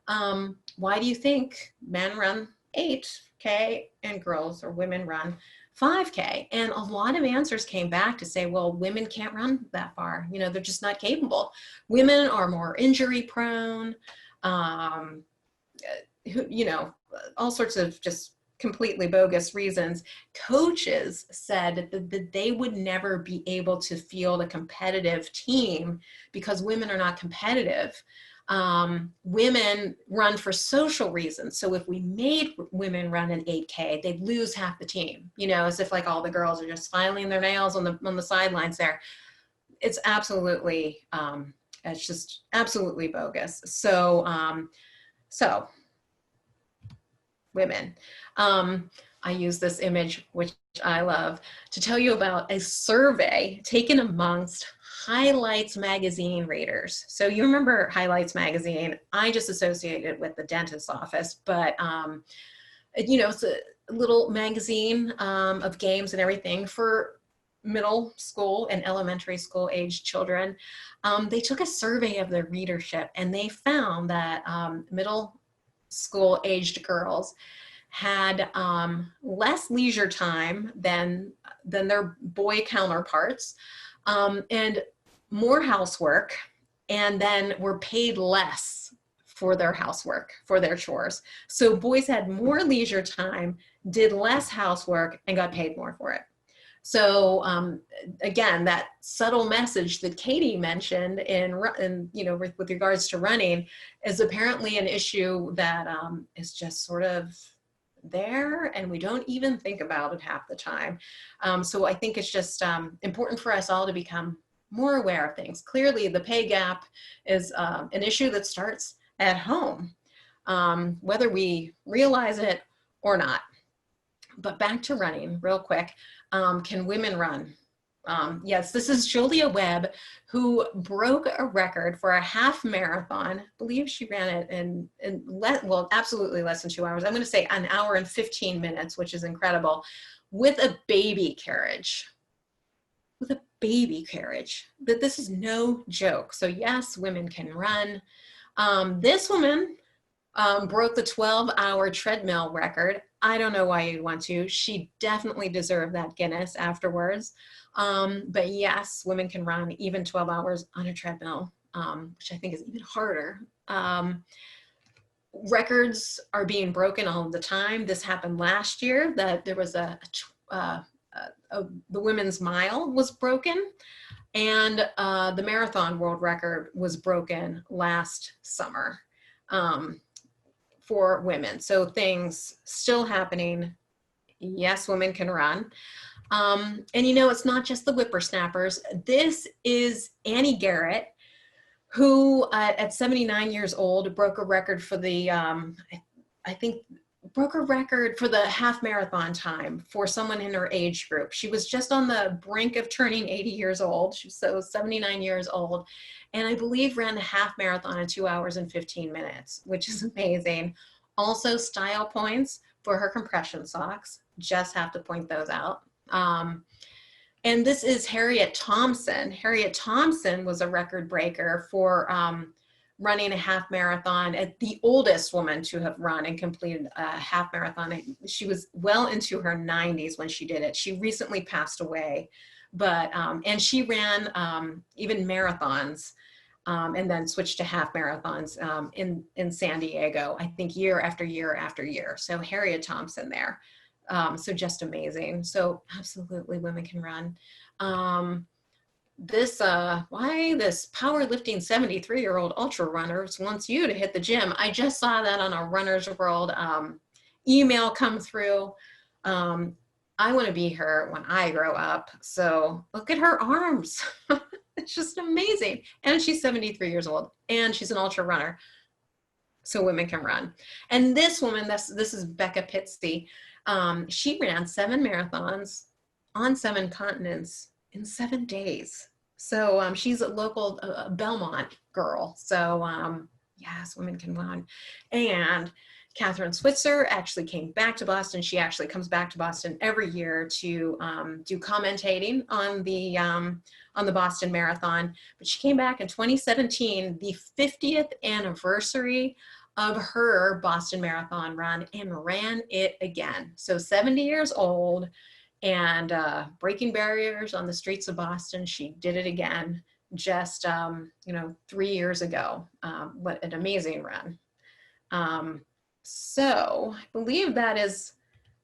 why do you think men run 8K and girls or women run 5K? And a lot of answers came back to say, well, women can't run that far. They're just not capable. Women are more injury prone, all sorts of just completely bogus reasons. Coaches said that they would never be able to field a competitive team because women are not competitive. Women run for social reasons. So if we made women run an 8K, they'd lose half the team, as if like all the girls are just filing their nails on the sidelines there. It's absolutely, it's just absolutely bogus. So women. I use this image, which I love, to tell you about a survey taken amongst Highlights magazine readers. So you remember Highlights magazine? I just associate it with the dentist's office, but it's a little magazine of games and everything for middle school and elementary school age children. They took a survey of their readership, and they found that middle school aged girls had less leisure time than their boy counterparts, and more housework, and then were paid less for their housework, for their chores. So boys had more leisure time, did less housework, and got paid more for it. So again, that subtle message that Katie mentioned with regards to running is apparently an issue that is just sort of there, and we don't even think about it half the time. So I think it's just important for us all to become more aware of things. Clearly, the pay gap is an issue that starts at home, whether we realize it or not. But back to running real quick. Can women run? Yes, this is Julia Webb, who broke a record for a half marathon. I believe she ran it in absolutely less than 2 hours. I'm going to say an hour and 15 minutes, which is incredible, with a baby carriage. With a baby carriage. But this is no joke. So yes, women can run. This woman broke the 12-hour treadmill record. I don't know why you'd want to. She definitely deserved that Guinness afterwards. But yes, women can run even 12 hours on a treadmill, which I think is even harder. Records are being broken all the time. This happened last year, that there was the women's mile was broken, and the marathon world record was broken last summer. For women. So things still happening. Yes, women can run. And it's not just the whippersnappers. This is Annie Garrett, who at 79 years old broke a record for the, broke a record for the half marathon time for someone in her age group. She was just on the brink of turning 80 years old. She was so 79 years old. And I believe ran the half marathon in 2 hours and 15 minutes, which is amazing. Also style points for her compression socks. Just have to point those out. And this is Harriet Thompson. Harriet Thompson was a record breaker for running a half marathon, the oldest woman to have run and completed a half marathon. She was well into her 90s when she did it. She recently passed away, but and she ran even marathons, and then switched to half marathons in San Diego, I think year after year after year. So Harriet Thompson there. So just amazing. So absolutely women can run. This powerlifting 73-year-old ultra runner wants you to hit the gym. I just saw that on a Runner's World email come through. I want to be her when I grow up. So look at her arms. It's just amazing. And she's 73 years old and she's an ultra runner. So women can run. And this woman, this is Becca Pitsey. She ran 7 marathons on 7 continents in 7 days. So she's a local Belmont girl. So yes, women can run. And Catherine Switzer actually came back to Boston. She actually comes back to Boston every year to do commentating on the Boston Marathon. But she came back in 2017, the 50th anniversary of her Boston Marathon run, and ran it again. So 70 years old and breaking barriers on the streets of Boston. She did it again just 3 years ago. What an amazing run. So I believe that is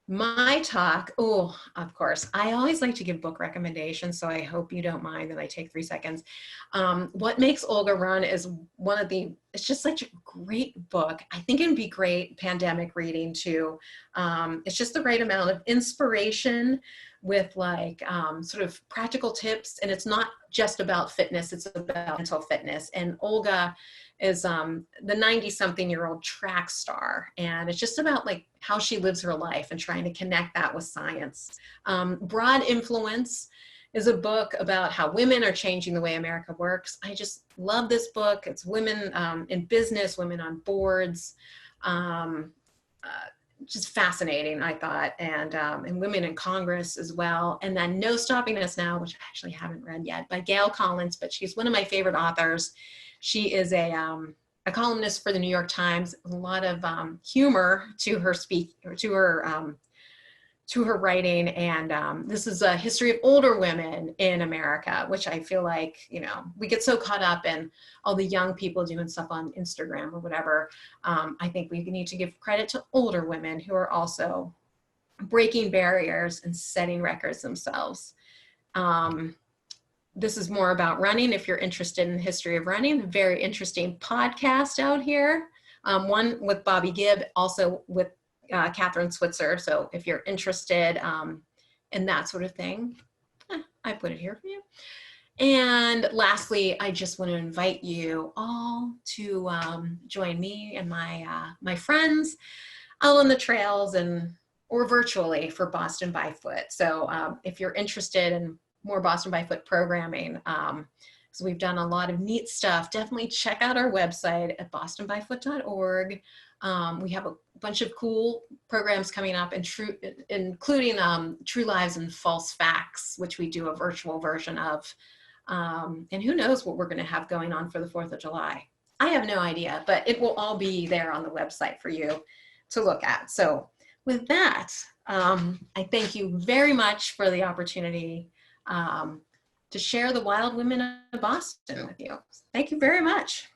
my talk. Oh, of course, I always like to give book recommendations, so I hope you don't mind that I take 3 seconds. What Makes Olga Run is it's just such a great book. I think it'd be great pandemic reading too. It's just the right amount of inspiration with sort of practical tips, and it's not just about fitness, it's about mental fitness. And Olga is the 90-something-year-old track star, and it's just about how she lives her life and trying to connect that with science. Broad influence, is a book about how women are changing the way America works. I just love this book. It's women in business, women on boards, just fascinating, I thought, and women in Congress as well. And then No Stopping Us Now, which I actually haven't read yet, by Gail Collins, but she's one of my favorite authors. She is a columnist for the New York Times, a lot of humor to her to her writing. And this is a history of older women in America, which I feel like, you know, we get so caught up in all the young people doing stuff on Instagram or whatever. I think we need to give credit to older women who are also breaking barriers and setting records themselves. This is more about running. If you're interested in the history of running, a very interesting podcast out here. One with Bobby Gibb, also with Catherine Switzer. So if you're interested in that sort of thing, I put it here for you. And lastly, I just want to invite you all to join me and my friends out on the trails or virtually for Boston by Foot. So if you're interested in more Boston by Foot programming, so we've done a lot of neat stuff, definitely check out our website at bostonbyfoot.org. We have a bunch of cool programs coming up, including True Lives and False Facts, which we do a virtual version of. And who knows what we're going to have going on for the 4th of July. I have no idea, but it will all be there on the website for you to look at. So with that, I thank you very much for the opportunity to share the wild women of Boston with you. Thank you very much.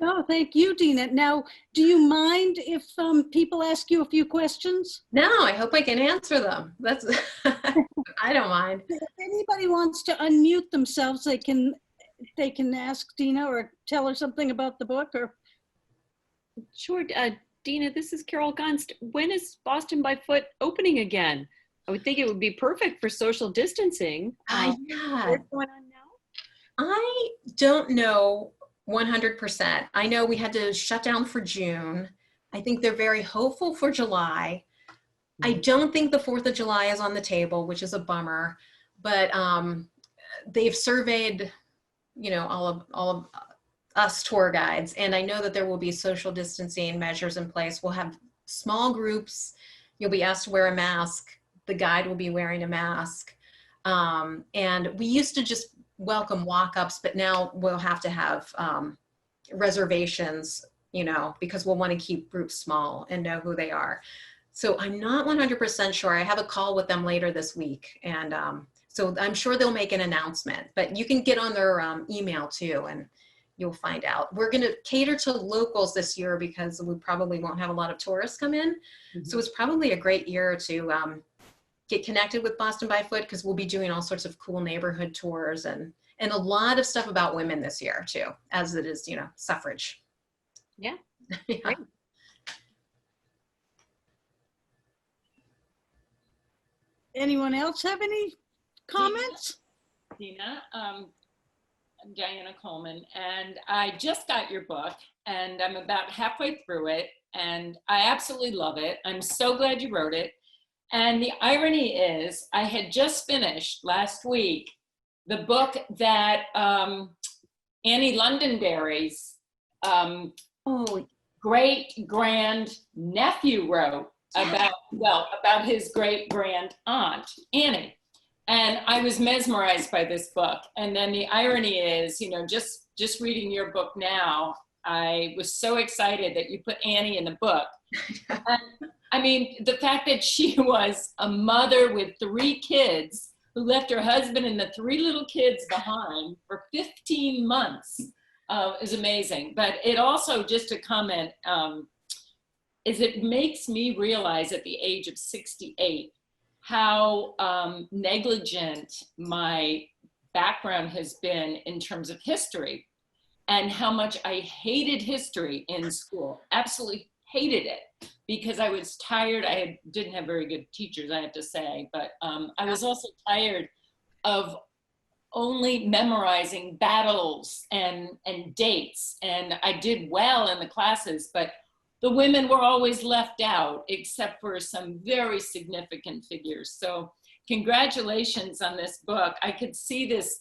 Oh, thank you, Dina. Now, do you mind if people ask you a few questions? No, I hope I can answer them. That's, I don't mind. If anybody wants to unmute themselves, they can ask Dina or tell her something about the book. Or Sure. Dina, this is Carol Gunst. When is Boston by Foot opening again? I would think it would be perfect for social distancing. Yeah. What's going on now? I don't know 100%. I know we had to shut down for June. I think they're very hopeful for July. I don't think the 4th of July is on the table, which is a bummer, but they've surveyed, you know, all of us tour guides, and I know that there will be social distancing measures in place. We'll have small groups. You'll be asked to wear a mask. The guide will be wearing a mask. And we used to just welcome walk-ups, but now we'll have to have reservations, you know, because we'll want to keep groups small and know who they are. So I'm not 100% sure. I have a call with them later this week. And so I'm sure they'll make an announcement, but you can get on their email too, and you'll find out. We're going to cater to locals this year because we probably won't have a lot of tourists come in. Mm-hmm. So it's probably a great year to get connected with Boston by Foot, because we'll be doing all sorts of cool neighborhood tours and a lot of stuff about women this year too, as it is, you know, suffrage. Yeah. Yeah. Great. anyone else have any comments? Dina, I'm Diana Coleman, and I just got your book, and I'm about halfway through it, and I absolutely love it. I'm so glad you wrote it. And the irony is, I had just finished last week the book that Annie Londonderry's great-grand nephew wrote about his great-grand aunt, Annie. And I was mesmerized by this book. And then the irony is, you know, just reading your book now, I was so excited that you put Annie in the book. And, I mean, the fact that she was a mother with 3 kids who left her husband and the 3 little kids behind for 15 months is amazing. But it also, just to comment, is it makes me realize at the age of 68 how negligent my background has been in terms of history, and how much I hated history in school. Absolutely hated it, because I was tired. I didn't have very good teachers, I have to say, but I was also tired of only memorizing battles and dates. And I did well in the classes, but the women were always left out, except for some very significant figures. So congratulations on this book. I could see this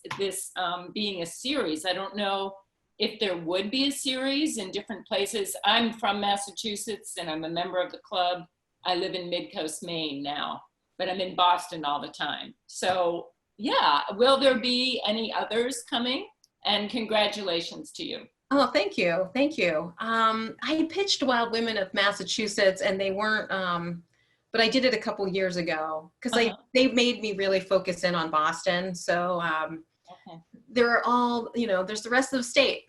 being a series. I don't know if there would be a series in different places. I'm from Massachusetts and I'm a member of the club. I live in Midcoast, Maine now, but I'm in Boston all the time. So yeah, will there be any others coming? And congratulations to you. Oh, thank you. Thank you. I pitched Wild Women of Massachusetts and they weren't, but I did it a couple years ago because they made me really focus in on Boston. So Okay. they're all, there's the rest of the state.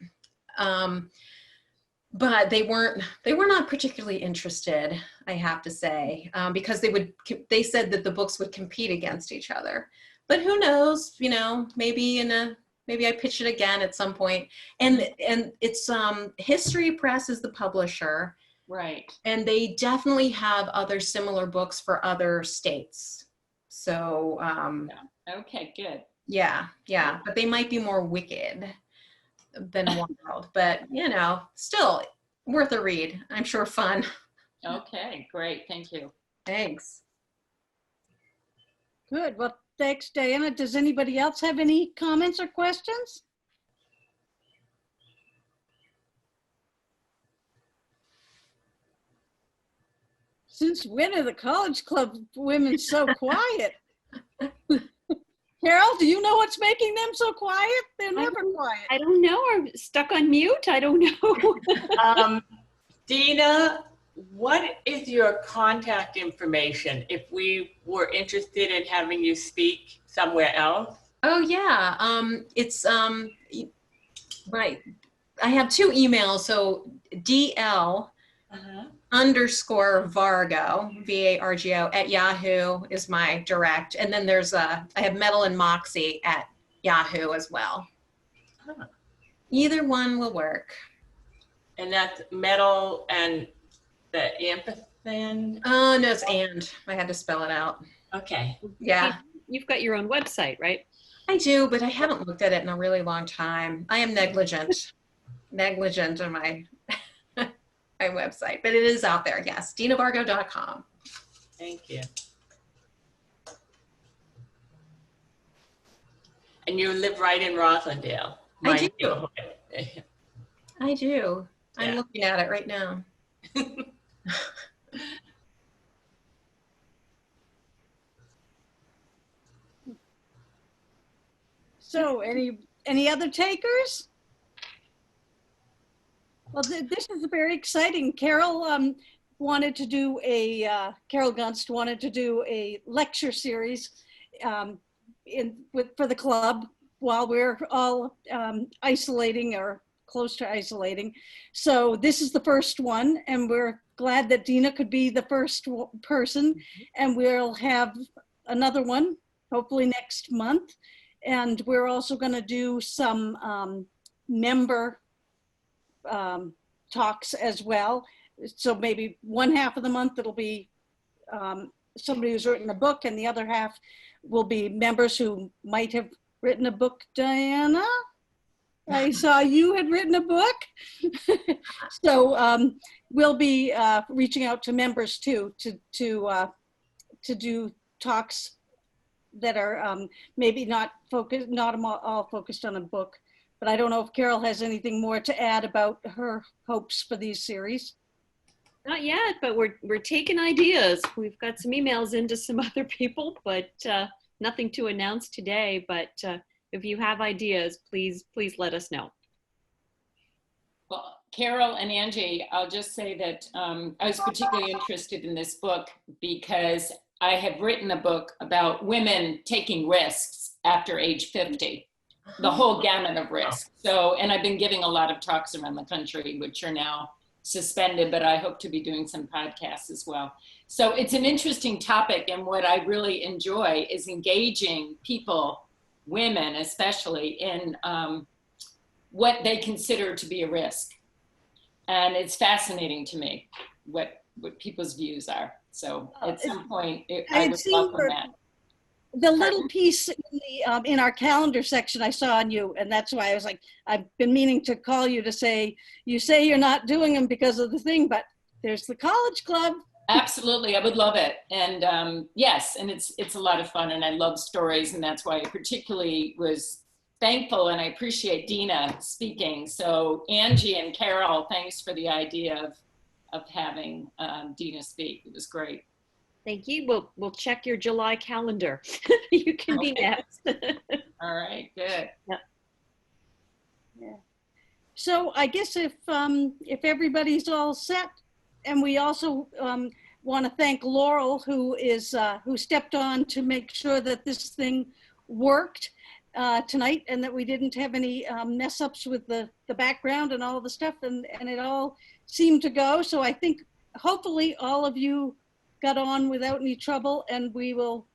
But they were not particularly interested, I have to say, because they said that the books would compete against each other. But who knows, maybe I pitch it again at some point. And it's History Press is the publisher. Right. And they definitely have other similar books for other states. So Yeah. Okay, good. yeah. But they might be more wicked than Wild. But still worth a read. I'm sure fun. Okay, great. Thank you. Thanks. Good. Well, thanks, Diana. Does anybody else have any comments or questions? Since when are the College Club women so quiet? Carol, do you know what's making them so quiet? They're never quiet. I don't know. I'm stuck on mute. I don't know. Dina, what is your contact information if we were interested in having you speak somewhere else? Oh yeah, it's right. I have two emails. So DL _ Vargo, VARGO at Yahoo is my direct, and then there's I have Metal and Moxie at Yahoo as well. Huh. Either one will work. And that's metal and the ampersand? Oh no, it's and. I had to spell it out. Okay. Yeah. You've got your own website, right? I do, but I haven't looked at it in a really long time. I am negligent on my my website, but it is out there. Yes, dinavargo.com. Thank you. And you live right in Roslindale. I do. neighborhood. I do. I'm Yeah. looking at it right now. So any other takers? Well, this is very exciting. Carol wanted to do Carol Gunst wanted to do a lecture series for the club while we're all isolating or close to isolating. So this is the first one, and we're glad that Dina could be the first person, and we'll have another one hopefully next month. And we're also going to do some member talks as well. So maybe one half of the month it'll be somebody who's written a book, and the other half will be members who might have written a book. Diana, I saw you had written a book. So we'll be reaching out to members too to do talks that are maybe not all focused on a book. But I don't know if Carol has anything more to add about her hopes for these series. Not yet, but we're taking ideas. We've got some emails into some other people, but nothing to announce today. But if you have ideas, please let us know. Well, Carol and Angie, I'll just say that I was particularly interested in this book because I have written a book about women taking risks after age 50, the whole gamut of risks. So, and I've been giving a lot of talks around the country, which are now suspended, but I hope to be doing some podcasts as well. So it's an interesting topic, and what I really enjoy is engaging people, women especially, in what they consider to be a risk. And it's fascinating to me what people's views are. So at some point, I would welcome that. The little piece in our calendar section I saw on you, and that's why I was like, I've been meaning to call you to say, you say you're not doing them because of the thing, but there's the College Club. Absolutely, I would love it. And yes, and it's a lot of fun, and I love stories, and that's why I particularly was thankful, and I appreciate Dina speaking. So Angie and Carol, thanks for the idea of having Dina speak. It was great. Thank you. We'll check your July calendar. You can be next. All right, good. Yeah. So I guess if everybody's all set, and we also want to thank Laurel, who stepped on to make sure that this thing worked tonight, and that we didn't have any mess ups with the background and all of the stuff, and it all seemed to go. So I think hopefully all of you got on without any trouble, and we will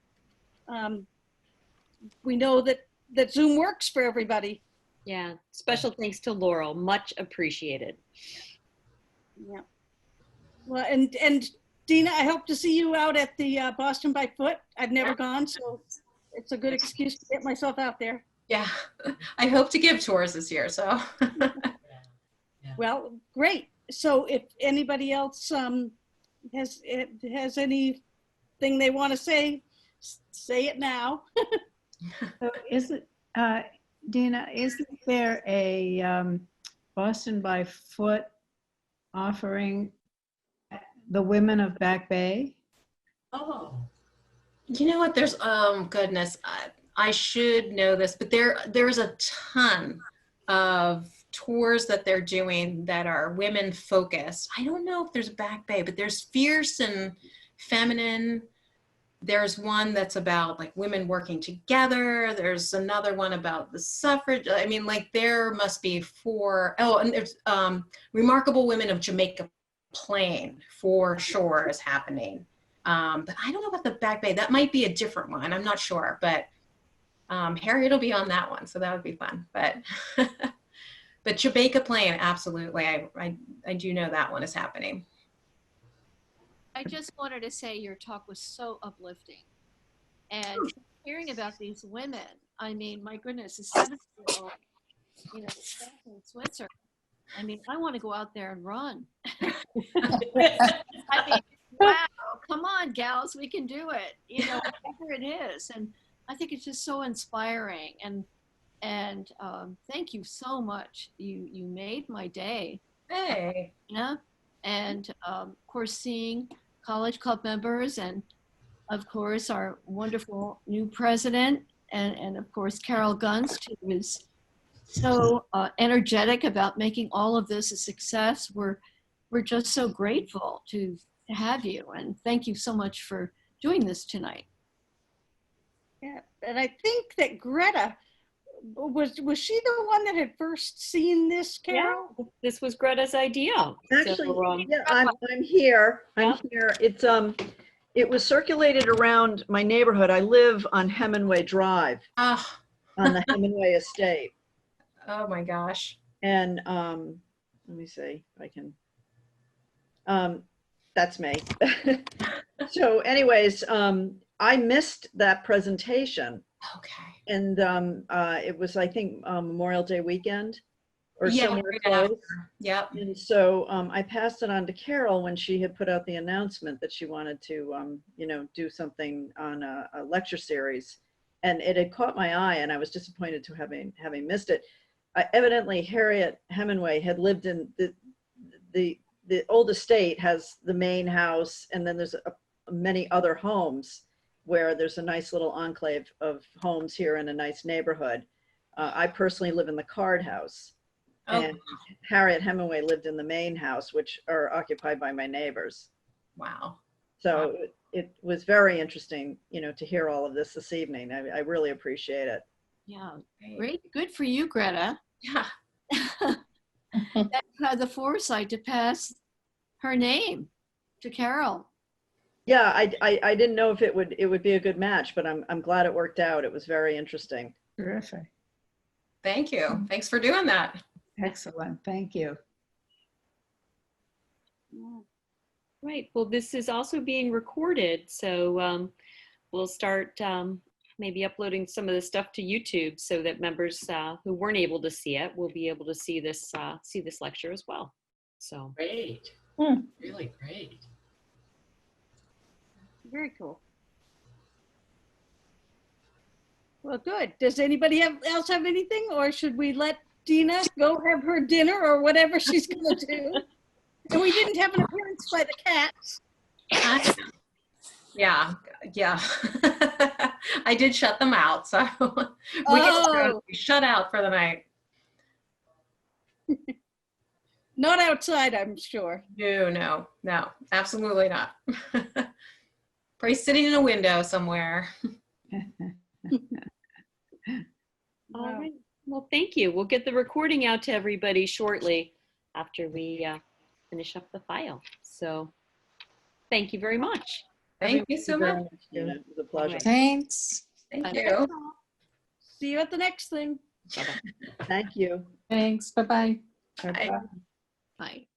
we know that Zoom works for everybody. Yeah, special thanks to Laurel, much appreciated. Yeah. Well, and Dina, I hope to see you out at the Boston by Foot. I've never gone, so it's a good excuse to get myself out there. Yeah, I hope to give tours this year, so. Well, great. So if anybody else has anything they want to say it now. So Dina, isn't there a Boston by Foot offering the women of Back Bay? Oh, You know what, there's, goodness, I should know this, but there's a ton of tours that they're doing that are women focused. I don't know if there's Back Bay, but there's Fierce and Feminine. There's one that's about like women working together. There's another one about the suffrage. I mean, like there must be four. Oh, and there's Remarkable Women of Jamaica Plain for sure is happening. But I don't know about the Back Bay. That might be a different one. I'm not sure, but Harriet will be on that one, so that would be fun. But but Jamaica Plain, absolutely. I do know that one is happening. I just wanted to say your talk was so uplifting. And hearing about these women, I mean, my goodness, a 7-year-old, you know, in Switzerland. I mean, I want to go out there and run. I mean, wow, come on, gals, we can do it. You know, whatever it is. And I think it's just so inspiring. And thank you so much. You made my day. Hey. Yeah. And of course, seeing College Club members, and of course our wonderful new president, and of course Carol Gunst, who is so energetic about making all of this a success. We're just so grateful to have you, and thank you so much for doing this tonight. Yeah, and I think that Greta was she the one that had first seen this, Carol? Yeah, this was Greta's idea. Actually, So, yeah, I'm here. Yeah. I'm here. It was circulated around my neighborhood. I live on Hemenway Drive Oh, on the Hemenway estate. oh my gosh. And let me see if I can. That's me. So anyways, I missed that presentation. Okay. And it was, I think, Memorial Day weekend or Yeah, somewhere right close. after. Yep. And so I passed it on to Carol when she had put out the announcement that she wanted to, you know, do something on a lecture series. And it had caught my eye, and I was disappointed to having missed it. Evidently, Harriet Hemenway had lived in the old estate has the main house, and then there's many other homes where there's a nice little enclave of homes here in a nice neighborhood. I personally live in the Card House, and Harriet Hemenway lived in the main house, which are occupied by my neighbors. Wow. So it was very interesting, you know, to hear all of this evening. I really appreciate it. Yeah, great, good for you, Greta. Yeah. That you had the foresight to pass her name to Carol. Yeah, I didn't know if it would be a good match, but I'm glad it worked out. It was very interesting. Terrific. Thank you. Thanks for doing that. Excellent. Thank you. right. Well, this is also being recorded, so we'll start maybe uploading some of the stuff to YouTube so that members who weren't able to see it will be able to see this lecture as well. So great. Really great. Very cool. Well, good. Does anybody else have anything, or should we let Dina go have her dinner or whatever she's going to do? And we didn't have an appearance by the cats. Yeah. I did shut them out, so we can shut out for the night. Not outside, I'm sure. No, absolutely not. Probably sitting in a window somewhere. All right. Well, thank you. We'll get the recording out to everybody shortly after we finish up the file. So thank you very much. Thank you so much. Dina. It was a pleasure. Thanks. Thank you. See you at the next thing. Bye-bye. Thank you. Thanks. Bye-bye. Bye. Bye.